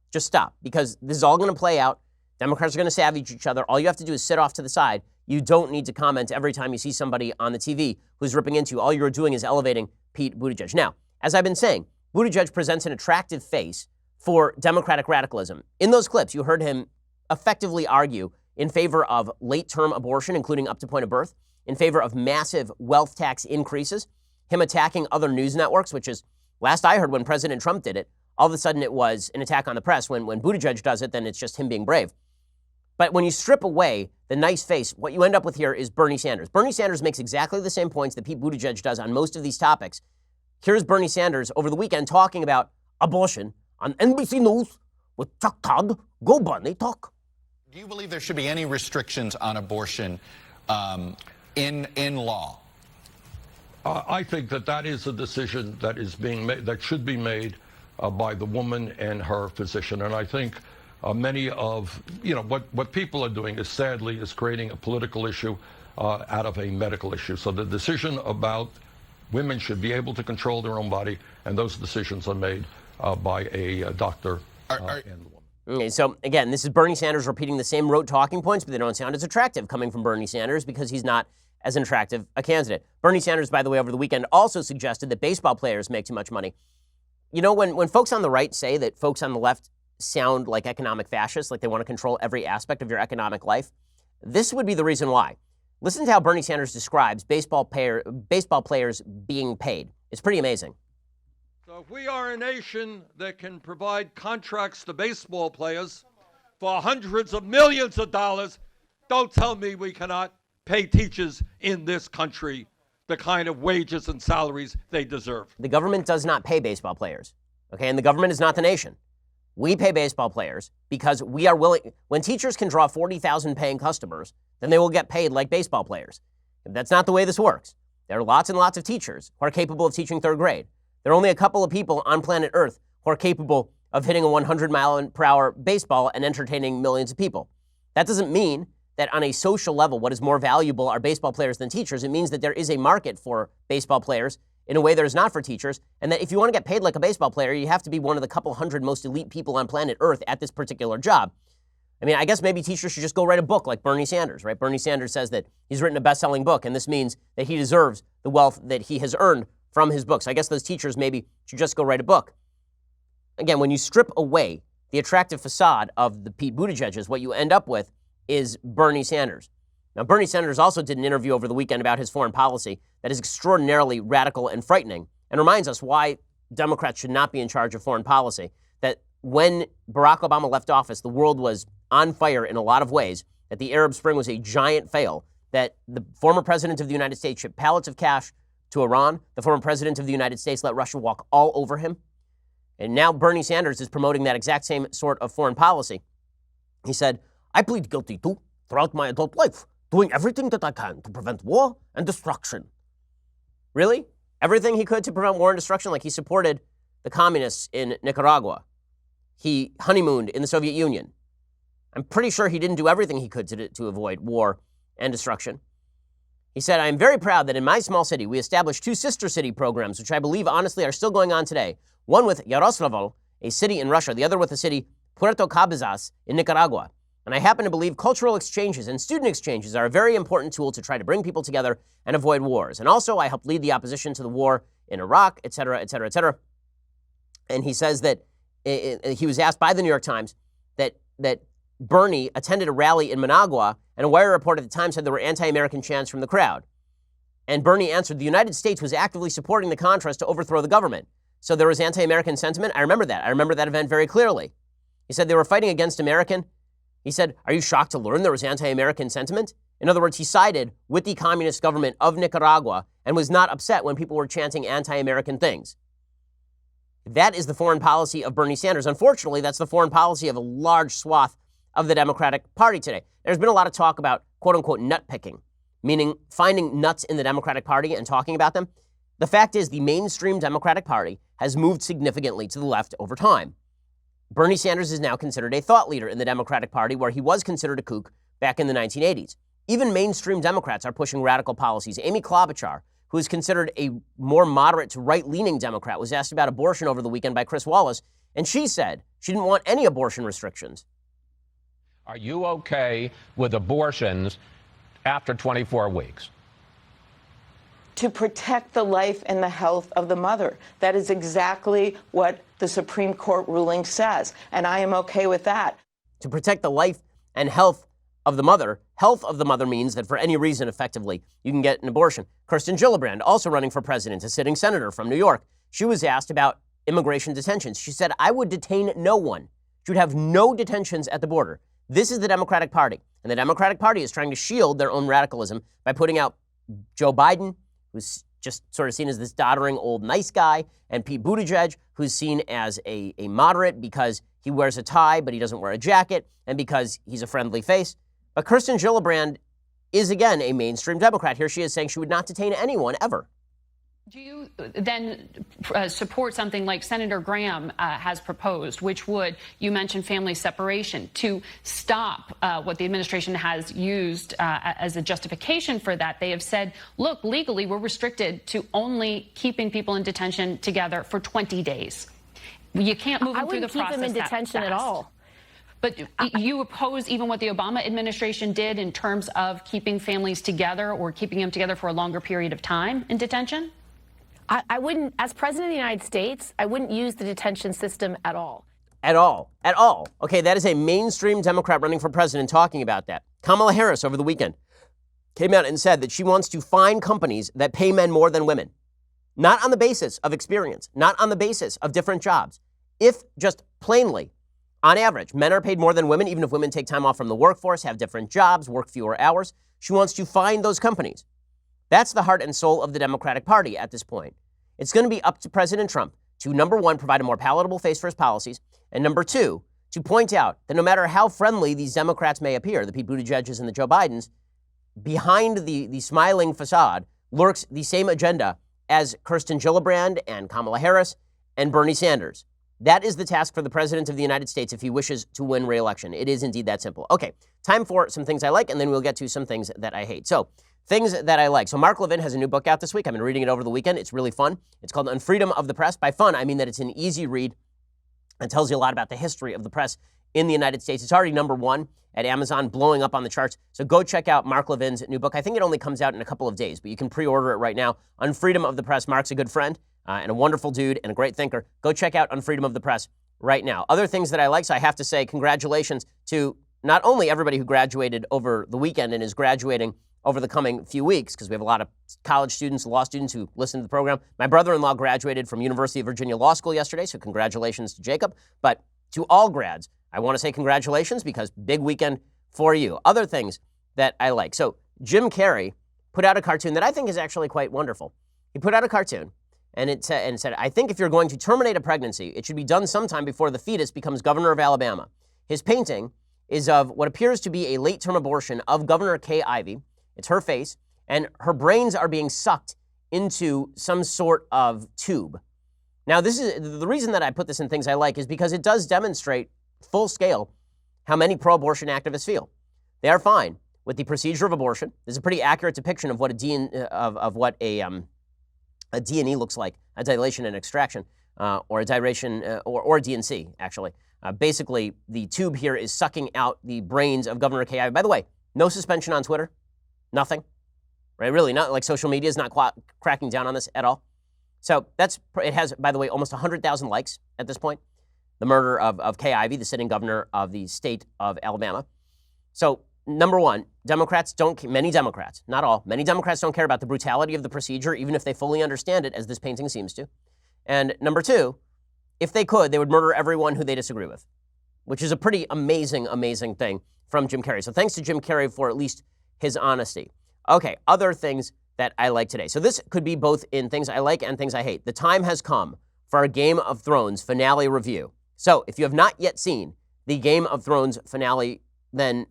because this is all going to play out. Democrats are going to savage each other. All you have to do is sit off to the side. You don't need to comment every time you see somebody on the TV who's ripping into you. All you're doing is elevating Pete Buttigieg. Now, as I've been saying, Buttigieg presents an attractive face for Democratic radicalism. In those clips, you heard him effectively argue in favor of late-term abortion, including up to point of birth, in favor of massive wealth tax increases, him attacking other news networks, which is, last I heard when President Trump did it, all of a sudden it was an attack on the press. When Buttigieg does it, then it's just him being brave. But when you strip away the nice face, what you end up with here is Bernie Sanders. Bernie Sanders makes exactly the same points that Pete Buttigieg does on most of these topics. Here's Bernie Sanders over the weekend talking about abortion on NBC News with Chuck Todd. Go Bernie, talk. Do you believe there should be any restrictions on abortion in law? I think that is a decision that is being made, that should be made by the woman and her physician. And I think many of, what people are doing is sadly is creating a political issue out of a medical issue. So the decision about women should be able to control their own body, and those decisions are made by a doctor and the woman. Okay, so again, this is Bernie Sanders repeating the same rote talking points, but they don't sound as attractive coming from Bernie Sanders because he's not as an attractive a candidate. Bernie Sanders, by the way, over the weekend also suggested that baseball players make too much money. You know, when folks on the right say that folks on the left sound like economic fascists, like they want to control every aspect of your economic life, this would be the reason why. Listen to how Bernie Sanders describes baseball players being paid. It's pretty amazing. So if we are a nation that can provide contracts to baseball players for hundreds of millions of dollars, don't tell me we cannot pay teachers in this country the kind of wages and salaries they deserve. The government does not pay baseball players, okay? And the government is not the nation. We pay baseball players because we are willing. When teachers can draw 40,000 paying customers, then they will get paid like baseball players. That's not the way this works. There are lots and lots of teachers who are capable of teaching third grade. There are only a couple of people on planet Earth who are capable of hitting a 100-mile-per-hour baseball and entertaining millions of people. That doesn't mean that on a social level, what is more valuable are baseball players than teachers. It means that there is a market for baseball players in a way there is not for teachers, and that if you want to get paid like a baseball player, you have to be one of the couple hundred most elite people on planet Earth at this particular job. I mean, I guess maybe teachers should just go write a book like Bernie Sanders, right? Bernie Sanders says that he's written a best-selling book, and this means that he deserves the wealth that he has earned from his books. I guess those teachers maybe should just go write a book. Again, when you strip away the attractive facade of the Pete Buttigieg's, what you end up with is Bernie Sanders. Now, Bernie Sanders also did an interview over the weekend about his foreign policy that is extraordinarily radical and frightening and reminds us why Democrats should not be in charge of foreign policy. That when Barack Obama left office, the world was on fire in a lot of ways, that the Arab Spring was a giant fail, that the former president of the United States shipped pallets of cash to Iran, the former president of the United States let Russia walk all over him, and now Bernie Sanders is promoting that exact same sort of foreign policy. He said, I plead guilty to, throughout my adult life, doing everything that I can to prevent war and destruction. Really? Everything he could to prevent war and destruction? Like he supported the communists in Nicaragua. He honeymooned in the Soviet Union. I'm pretty sure he didn't do everything he could to avoid war and destruction. He said, I am very proud that in my small city, we established 2 sister city programs, which I believe honestly are still going on today. One with Yaroslavl, a city in Russia, the other with the city Puerto Cabezas in Nicaragua. And I happen to believe cultural exchanges and student exchanges are a very important tool to try to bring people together and avoid wars. And also, I helped lead the opposition to the war in Iraq, et cetera, et cetera, et cetera. And he says that he was asked by the New York Times that Bernie attended a rally in Managua, and a wire report at the time said there were anti-American chants from the crowd. And Bernie answered, the United States was actively supporting the Contras to overthrow the government. So there was anti-American sentiment. I remember that. I remember that event very clearly. He said they were fighting against American. He said, are you shocked to learn there was anti-American sentiment? In other words, he sided with the communist government of Nicaragua and was not upset when people were chanting anti-American things. That is the foreign policy of Bernie Sanders. Unfortunately, that's the foreign policy of a large swath of the Democratic Party today. There's been a lot of talk about quote-unquote nut picking, meaning finding nuts in the Democratic Party and talking about them. The fact is the mainstream Democratic Party has moved significantly to the left over time. Bernie Sanders is now considered a thought leader in the Democratic Party, where he was considered a kook back in the 1980s. Even mainstream Democrats are pushing radical policies. Amy Klobuchar, who is considered a more moderate to right-leaning Democrat, was asked about abortion over the weekend by Chris Wallace, and she said she didn't want any abortion restrictions. Are you okay with abortions after 24 weeks? To protect the life and the health of the mother. That is exactly what the Supreme Court ruling says, and I am okay with that. To protect the life and health of the mother. Health of the mother means that for any reason, effectively, you can get an abortion. Kirsten Gillibrand, also running for president, a sitting senator from New York, she was asked about immigration detentions. She said, I would detain no one. She would have no detentions at the border. This is the Democratic Party, and the Democratic Party is trying to shield their own radicalism by putting out Joe Biden, who's just sort of seen as this doddering old nice guy, and Pete Buttigieg, who's seen as a moderate because he wears a tie, but he doesn't wear a jacket, and because he's a friendly face. But Kirsten Gillibrand is, again, a mainstream Democrat. Here she is saying she would not detain anyone, ever. Do you then support something like Senator Graham has proposed, which would, you mentioned family separation, to stop what the administration has used as a justification for that? They have said, look, legally, we're restricted to only keeping people in detention together for 20 days. You can't move them through the process. I wouldn't keep them in detention at all. But you oppose even what the Obama administration did in terms of keeping families together or keeping them together for a longer period of time in detention? I wouldn't, as president of the United States, I wouldn't use the detention system at all. At all. At all. Okay, that is a mainstream Democrat running for president talking about that. Kamala Harris over the weekend came out and said that she wants to fine companies that pay men more than women. Not on the basis of experience, not on the basis of different jobs. If just plainly, on average, men are paid more than women, even if women take time off from the workforce, have different jobs, work fewer hours, she wants to fine those companies. That's the heart and soul of the Democratic Party at this point. It's going to be up to President Trump to, number one, provide a more palatable face for his policies, and number two, to point out that no matter how friendly these Democrats may appear, the Pete Buttigieg's and the Joe Bidens, behind the smiling facade lurks the same agenda as Kirsten Gillibrand and Kamala Harris and Bernie Sanders. That is the task for the President of the United States if he wishes to win re-election. It is indeed that simple. Okay, time for some things I like, and then we'll get to some things that I hate. So, things that I like. So Mark Levin has a new book out this week. I've been reading it over the weekend. It's really fun. It's called Unfreedom of the Press. By fun, I mean that it's an easy read and tells you a lot about the history of the press in the United States. It's already number one at Amazon, blowing up on the charts. So go check out Mark Levin's new book. I think it only comes out in a couple of days, but you can pre-order it right now. Unfreedom of the Press. Mark's a good friend and a wonderful dude and a great thinker. Go check out Unfreedom of the Press right now. Other things that I like, so I have to say congratulations to not only everybody who graduated over the weekend and is graduating over the coming few weeks, because we have a lot of college students, law students who listen to the program. My brother-in-law graduated from University of Virginia Law School yesterday, so congratulations to Jacob. But to all grads, I want to say congratulations because big weekend for you. Other things that I like. So Jim Carrey put out a cartoon that I think is actually quite wonderful. He put out a cartoon and it said, I think if you're going to terminate a pregnancy, it should be done sometime before the fetus becomes governor of Alabama. His painting is of what appears to be a late-term abortion of Governor Kay Ivey. It's her face, and her brains are being sucked into some sort of tube. Now, this is the reason that I put this in things I like is because it does demonstrate full scale how many pro-abortion activists feel. They are fine with the procedure of abortion. This is a pretty accurate depiction of what a D&E looks like, a dilation and extraction, or a dilation, or a DNC, actually. Basically, the tube here is sucking out the brains of Governor Kay Ivey. By the way, no suspension on Twitter. Nothing, right? Really, not like social media is not cracking down on this at all. So it has, by the way, almost 100,000 likes at this point. The murder of Kay Ivey, the sitting governor of the state of Alabama. So number one, many Democrats, not all, many Democrats don't care about the brutality of the procedure, even if they fully understand it, as this painting seems to. And number two, if they could, they would murder everyone who they disagree with, which is a pretty amazing, amazing thing from Jim Carrey. So thanks to Jim Carrey for at least his honesty. Okay, other things that I like today. So this could be both in things I like and things I hate. The time has come for our Game of Thrones finale review. So if you have not yet seen the Game of Thrones finale, then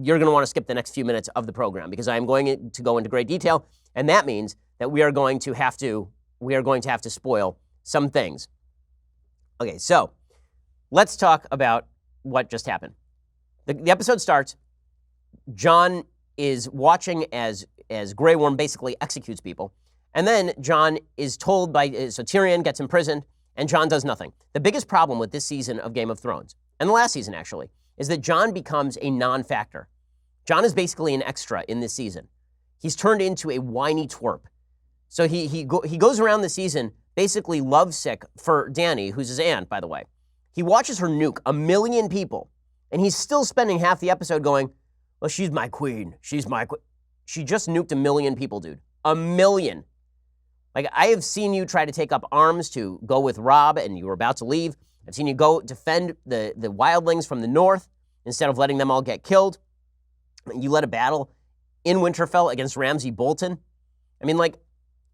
you're going to want to skip the next few minutes of the program because I am going to go into great detail, and that means that we are going to have to spoil some things. Okay, so let's talk about what just happened. The episode starts. Jon is watching as Grey Worm basically executes people. And then Jon is told so Tyrion gets imprisoned, and Jon does nothing. The biggest problem with this season of Game of Thrones, and the last season actually, is that Jon becomes a non-factor. Jon is basically an extra in this season. He's turned into a whiny twerp. So he goes around the season basically lovesick for Dany, who's his aunt, by the way. He watches her nuke 1 million people, and he's still spending half the episode going, well, she's my queen. She's my queen. She just nuked 1 million people, dude. 1 million. Like, I have seen you try to take up arms to go with Robb, and you were about to leave. I've seen you go defend the wildlings from the north instead of letting them all get killed. You led a battle in Winterfell against Ramsay Bolton. I mean, like,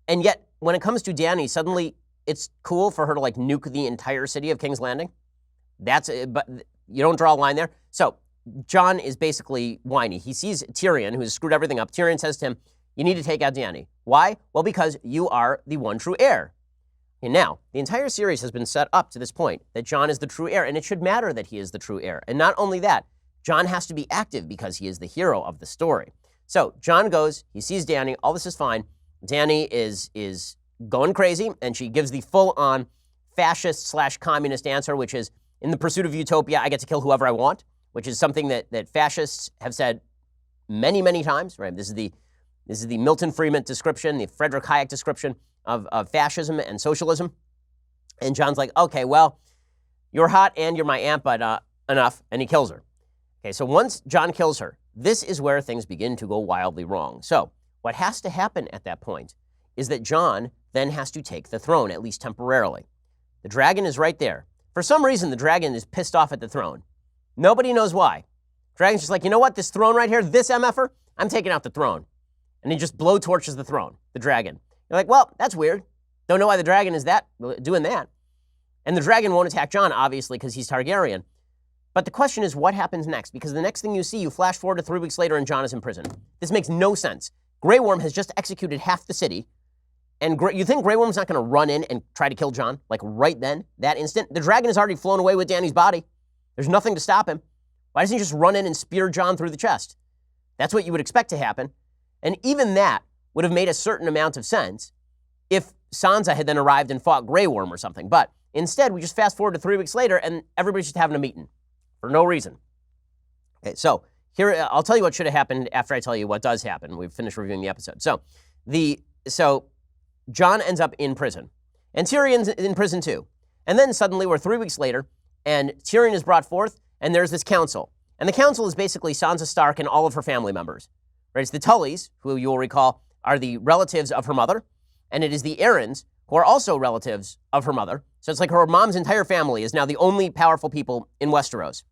and yet, when it comes to Dany, suddenly it's cool for her to, like, nuke the entire city of King's Landing. But you don't draw a line there. So, Jon is basically whiny. He sees Tyrion, who's screwed everything up. Tyrion says to him, you need to take out Dany. Why? Well, because you are the one true heir. And now, the entire series has been set up to this point that Jon is the true heir, and it should matter that he is the true heir. And not only that, Jon has to be active because he is the hero of the story. So Jon goes, he sees Dany, all this is fine. Dany is going crazy, and she gives the full-on fascist/communist answer, which is, in the pursuit of utopia, I get to kill whoever I want, which is something that fascists have said many, many times, right? This is the Milton Friedman description, the Frederick Hayek description of fascism and socialism. And Jon's like, okay, well, you're hot and you're my aunt, but enough. And he kills her. Okay, so once Jon kills her, this is where things begin to go wildly wrong. So what has to happen at that point is that Jon then has to take the throne, at least temporarily. The dragon is right there. For some reason, the dragon is pissed off at the throne. Nobody knows why. Dragon's just like, you know what, this throne right here, this MFer, I'm taking out the throne. And he just blowtorches the throne, the dragon. You're like, well, that's weird. Don't know why the dragon is doing that. And the dragon won't attack Jon, obviously, because he's Targaryen. But the question is, what happens next? Because the next thing you see, you flash forward to 3 weeks later and Jon is in prison. This makes no sense. Grey Worm has just executed half the city. And you think Grey Worm's not going to run in and try to kill Jon? Like right then, that instant? The dragon has already flown away with Dany's body. There's nothing to stop him. Why doesn't he just run in and spear Jon through the chest? That's what you would expect to happen. And even that would have made a certain amount of sense if Sansa had then arrived and fought Grey Worm or something. But instead, we just fast forward to 3 weeks later and everybody's just having a meeting for no reason. Okay, so here, I'll tell you what should have happened after I tell you what does happen. We've finished reviewing the episode. So Jon ends up in prison. And Tyrion's in prison too. And then suddenly we're 3 weeks later and Tyrion is brought forth and there's this council. And the council is basically Sansa Stark and all of her family members. Right? It's the Tullys, who you will recall are the relatives of her mother. And it is the Arryns, who are also relatives of her mother. So it's like her mom's entire family is now the only powerful people in Westeros.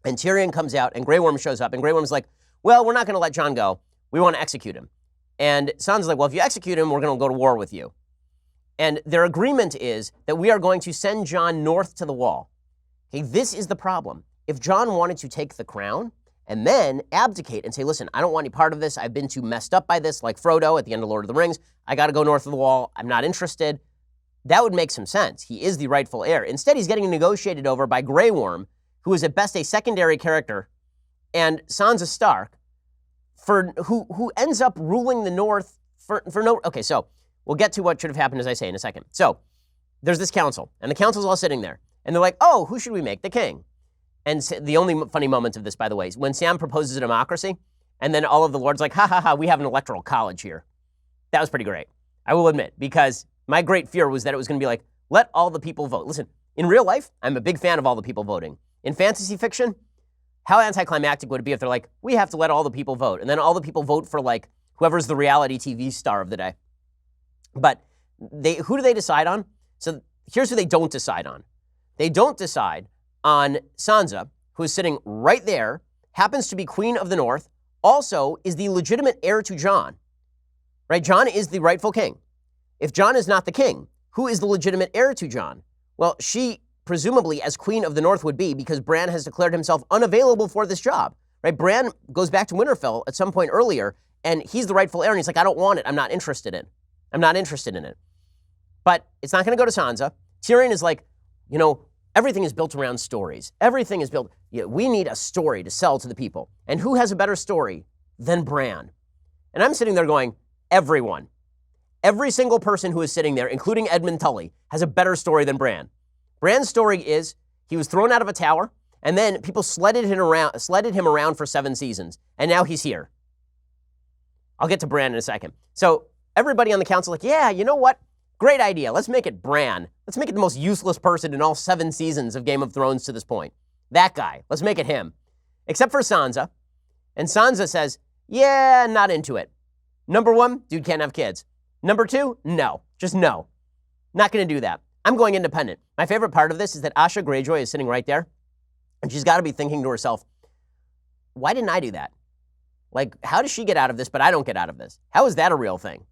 And Tyrion comes out and Grey Worm shows up. And Grey Worm's like, well, we're not going to let Jon go. We want to execute him. And Sansa's like, well, if you execute him, we're going to go to war with you. And their agreement is that we are going to send Jon north to the wall. Okay, this is the problem. If Jon wanted to take the crown and then abdicate and say, listen, I don't want any part of this. I've been too messed up by this, like Frodo at the end of Lord of the Rings. I got to go north of the wall. I'm not interested. That would make some sense. He is the rightful heir. Instead, he's getting negotiated over by Grey Worm, who is at best a secondary character, and Sansa Stark, who ends up ruling the North for no... Okay, so we'll get to what should have happened, as I say, in a second. So there's this council, and the council's all sitting there, and they're like, oh, who should we make the king? And the only funny moment of this, by the way, is when Sam proposes a democracy, and then all of the lords like, ha, ha, ha, we have an electoral college here. That was pretty great, I will admit, because my great fear was that it was going to be like, let all the people vote. Listen, in real life, I'm a big fan of all the people voting. In fantasy fiction, how anticlimactic would it be if they're like, we have to let all the people vote, and then all the people vote for like whoever's the reality TV star of the day. But who do they decide on? So here's who they don't decide on. They don't decide on Sansa, who is sitting right there, happens to be Queen of the North, also is the legitimate heir to Jon. Right? Jon is the rightful king. If Jon is not the king, who is the legitimate heir to Jon? Well, she presumably as Queen of the North would be, because Bran has declared himself unavailable for this job. Right? Bran goes back to Winterfell at some point earlier, and he's the rightful heir, and he's like, I don't want it. I'm not interested in it. But it's not going to go to Sansa. Tyrion is like, everything is built around stories. Everything is built. We need a story to sell to the people. And who has a better story than Bran? And I'm sitting there going, everyone. Every single person who is sitting there, including Edmund Tully, has a better story than Bran. Bran's story is he was thrown out of a tower, and then people sledded him around for 7 seasons, and now he's here. I'll get to Bran in a second. So everybody on the council like, yeah, you know what? Great idea. Let's make it Bran. Let's make it the most useless person in all 7 seasons of Game of Thrones to this point. That guy. Let's make it him. Except for Sansa. And Sansa says, yeah, not into it. Number 1, dude can't have kids. Number 2, no. Just no. Not going to do that. I'm going independent. My favorite part of this is that Asha Greyjoy is sitting right there, and she's got to be thinking to herself, why didn't I do that? Like, how does she get out of this, but I don't get out of this? How is that a real thing?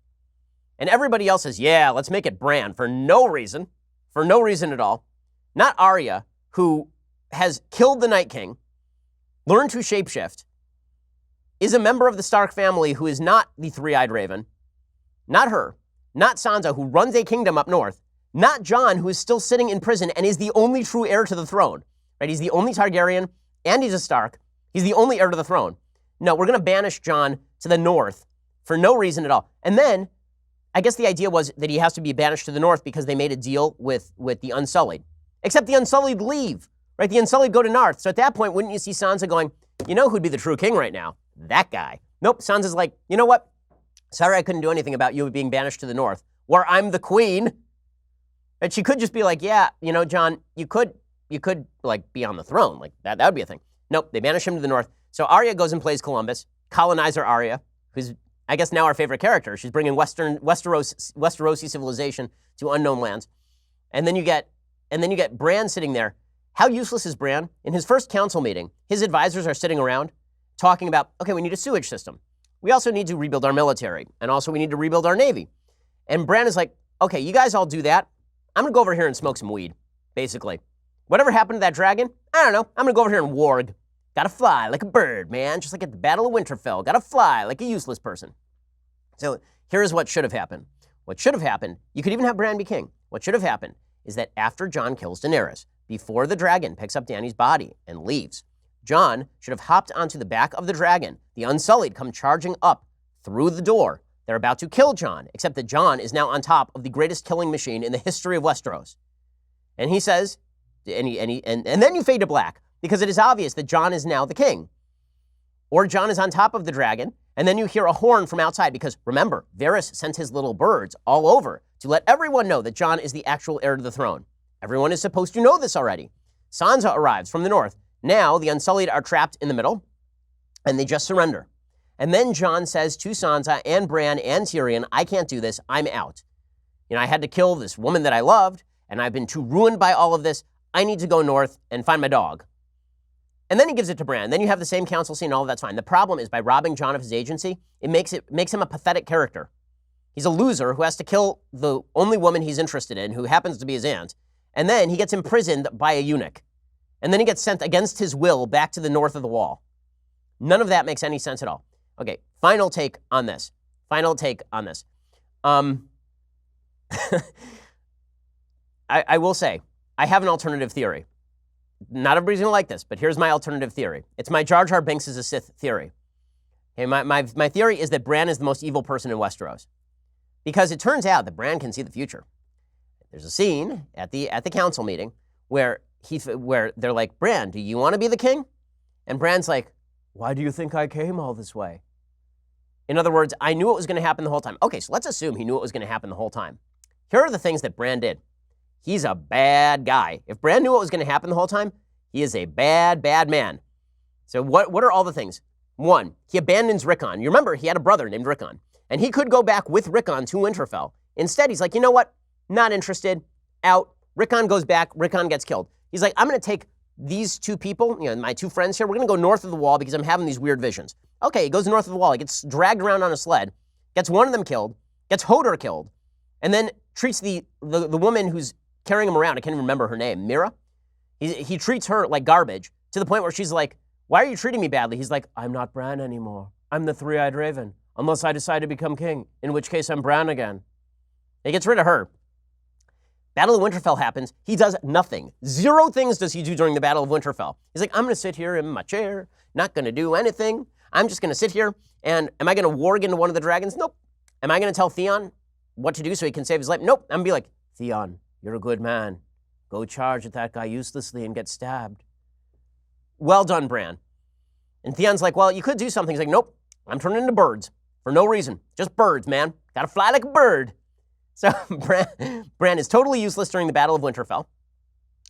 And everybody else says, yeah, let's make it Bran for no reason at all. Not Arya, who has killed the Night King, learned to shapeshift, is a member of the Stark family who is not the Three-Eyed Raven. Not her. Not Sansa, who runs a kingdom up north. Not Jon, who is still sitting in prison and is the only true heir to the throne. Right? He's the only Targaryen, and he's a Stark. He's the only heir to the throne. No, we're going to banish Jon to the north for no reason at all. And then, I guess the idea was that he has to be banished to the north because they made a deal with the Unsullied. Except the Unsullied leave, right? The Unsullied go to north. So at that point, wouldn't you see Sansa going, you know who'd be the true king right now? That guy. Nope, Sansa's like, you know what? Sorry I couldn't do anything about you being banished to the north. or I'm the queen. And she could just be like, yeah, you know, John, you could like be on the throne. Like that would be a thing. Nope, they banish him to the north. So Arya goes and plays Columbus, colonizer Arya, who's, I guess, now our favorite character. She's bringing Westerosi civilization to unknown lands. And then you get Bran sitting there. How useless is Bran? In his first council meeting, his advisors are sitting around talking about, okay, we need a sewage system. We also need to rebuild our military. And also we need to rebuild our navy. And Bran is like, okay, you guys all do that. I'm going to go over here and smoke some weed, basically. Whatever happened to that dragon? I don't know. I'm going to go over here and warg. Gotta fly like a bird, man. Just like at the Battle of Winterfell. Gotta fly like a useless person. So here's what should have happened. What should have happened, you could even have Bran be king. What should have happened is that after Jon kills Daenerys, before the dragon picks up Dany's body and leaves, Jon should have hopped onto the back of the dragon. The Unsullied come charging up through the door. They're about to kill Jon, except that Jon is now on top of the greatest killing machine in the history of Westeros. And he says, and then you fade to black, because it is obvious that Jon is now the king. Or Jon is on top of the dragon, and then you hear a horn from outside, because remember, Varys sent his little birds all over to let everyone know that Jon is the actual heir to the throne. Everyone is supposed to know this already. Sansa arrives from the north. Now the Unsullied are trapped in the middle, and they just surrender. And then Jon says to Sansa and Bran and Tyrion, I can't do this, I'm out. You know, I had to kill this woman that I loved, and I've been too ruined by all of this. I need to go north and find my dog. And then he gives it to Bran. Then you have the same council scene, all of that's fine. The problem is by robbing Jon of his agency, it makes him a pathetic character. He's a loser who has to kill the only woman he's interested in, who happens to be his aunt. And then he gets imprisoned by a eunuch. And then he gets sent against his will back to the north of the wall. None of that makes any sense at all. Okay, final take on this. I will say, I have an alternative theory. Not everybody's going to like this, but here's my alternative theory. It's my Jar Jar Binks is a Sith theory. Okay, my theory is that Bran is the most evil person in Westeros. Because it turns out that Bran can see the future. There's a scene at the council meeting where they're like, Bran, do you want to be the king? And Bran's like, why do you think I came all this way? In other words, I knew it was going to happen the whole time. Okay, so let's assume he knew it was going to happen the whole time. Here are the things that Bran did. He's a bad guy. If Bran knew what was going to happen the whole time, he is a bad, bad man. So what are all the things? One, he abandons Rickon. You remember, he had a brother named Rickon. And he could go back with Rickon to Winterfell. Instead, he's like, you know what? Not interested. Out. Rickon goes back. Rickon gets killed. He's like, I'm going to take these two people, you know, my two friends here. We're going to go north of the wall because I'm having these weird visions. Okay, he goes north of the wall. He gets dragged around on a sled, gets one of them killed, gets Hodor killed, and then treats the woman who's carrying him around. I can't even remember her name. Mira? He treats her like garbage to the point where she's like, why are you treating me badly? He's like, I'm not Bran anymore. I'm the three-eyed raven. Unless I decide to become king, in which case I'm Bran again. He gets rid of her. Battle of Winterfell happens. He does nothing. 0 things does he do during the Battle of Winterfell. He's like, I'm going to sit here in my chair, not going to do anything. I'm just going to sit here, and am I going to warg into one of the dragons? Nope. Am I going to tell Theon what to do so he can save his life? Nope. I'm going to be like, Theon, you're a good man. Go charge at that guy uselessly and get stabbed. Well done, Bran. And Theon's like, well, you could do something. He's like, nope, I'm turning into birds for no reason. Just birds, man. Gotta fly like a bird. So Bran is totally useless during the Battle of Winterfell.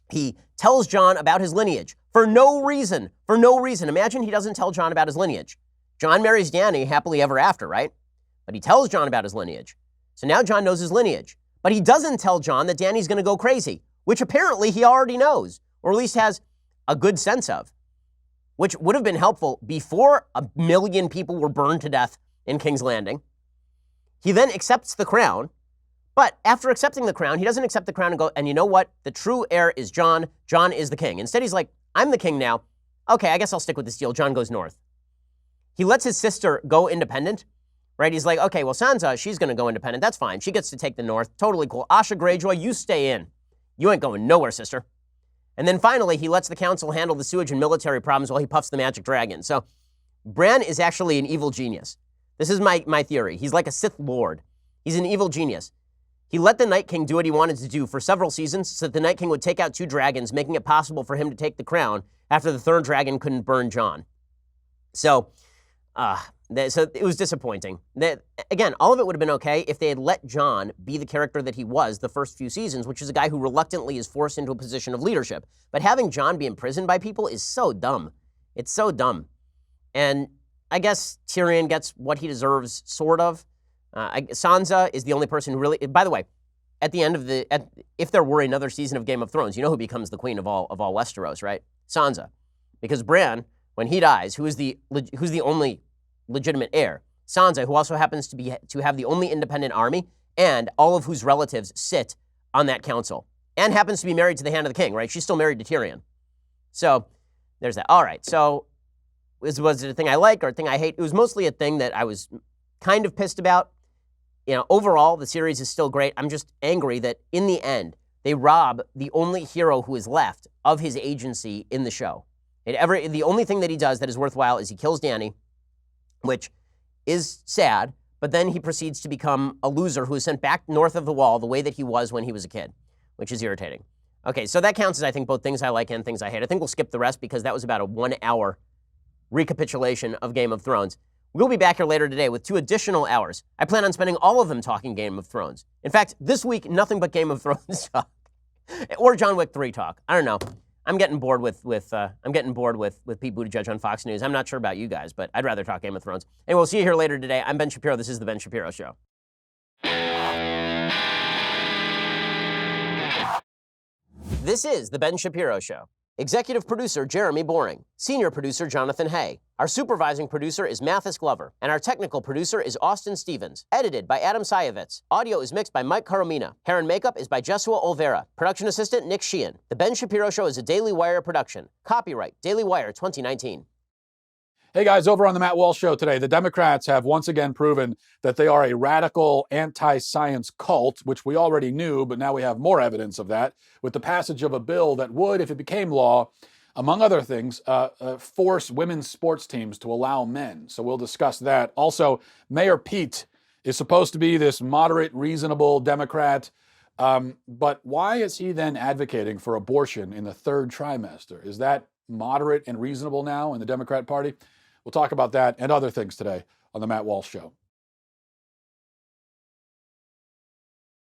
He tells Jon about his lineage for no reason. For no reason. Imagine he doesn't tell Jon about his lineage. Jon marries Dany happily ever after, right? But he tells Jon about his lineage. So now Jon knows his lineage. But he doesn't tell Jon that Dany's going to go crazy, which apparently he already knows, or at least has a good sense of, which would have been helpful before 1 million people were burned to death in King's Landing. He then accepts the crown, but after accepting the crown, he doesn't accept the crown and go, and you know what? The true heir is Jon. Jon is the king. Instead, he's like, I'm the king now. Okay, I guess I'll stick with this deal. Jon goes north. He lets his sister go independent, right? He's like, okay, well, Sansa, she's going to go independent. That's fine. She gets to take the north. Totally cool. Asha Greyjoy, you stay in. You ain't going nowhere, sister. And then finally, he lets the council handle the sewage and military problems while he puffs the magic dragon. So Bran is actually an evil genius. This is my theory. He's like a Sith Lord. He's an evil genius. He let the Night King do what he wanted to do for several seasons so that the Night King would take out 2 dragons, making it possible for him to take the crown after the 3rd dragon couldn't burn Jon. So So it was disappointing. That, again, all of it would have been okay if they had let John be the character that he was the first few seasons, which is a guy who reluctantly is forced into a position of leadership. But having John be imprisoned by people is so dumb. It's so dumb. And I guess Tyrion gets what he deserves, sort of. Sansa is the only person who really... By the way, at the end of if there were another season of Game of Thrones, you know who becomes the queen of all Westeros, right? Sansa. Because Bran, when he dies, who's the only legitimate heir? Sansa, who also happens to have the only independent army, and all of whose relatives sit on that council, and happens to be married to the Hand of the King, right? She's still married to Tyrion. So there's that. All right. So was it a thing I like or a thing I hate? It was mostly a thing that I was kind of pissed about. You know, overall, the series is still great. I'm just angry that in the end, they rob the only hero who is left of his agency in the show. The only thing that he does that is worthwhile is he kills Dany, which is sad, but then he proceeds to become a loser who is sent back north of the wall the way that he was when he was a kid, which is irritating. Okay, so that counts as, I think, both things I like and things I hate. I think we'll skip the rest because that was about a 1 hour recapitulation of Game of Thrones. We'll be back here later today with 2 additional hours. I plan on spending all of them talking Game of Thrones. In fact, this week, nothing but Game of Thrones talk. Or John Wick 3 talk. I don't know. I'm getting bored with Pete Buttigieg on Fox News. I'm not sure about you guys, but I'd rather talk Game of Thrones. And we'll see you here later today. I'm Ben Shapiro. This is The Ben Shapiro Show. This is The Ben Shapiro Show. Executive producer Jeremy Boring. Senior producer Jonathan Hay. Our supervising producer is Mathis Glover. And our technical producer is Austin Stevens. Edited by Adam Sayevitz. Audio is mixed by Mike Caromina. Hair and makeup is by Jesua Olvera. Production assistant Nick Sheehan. The Ben Shapiro Show is a Daily Wire production. Copyright Daily Wire 2019. Hey guys, over on the Matt Walsh Show today, the Democrats have once again proven that they are a radical anti-science cult, which we already knew, but now we have more evidence of that with the passage of a bill that would, if it became law, among other things, force women's sports teams to allow men. So we'll discuss that. Also, Mayor Pete is supposed to be this moderate, reasonable Democrat, but why is he then advocating for abortion in the 3rd trimester? Is that moderate and reasonable now in the Democrat Party? We'll talk about that and other things today on the Matt Walsh Show.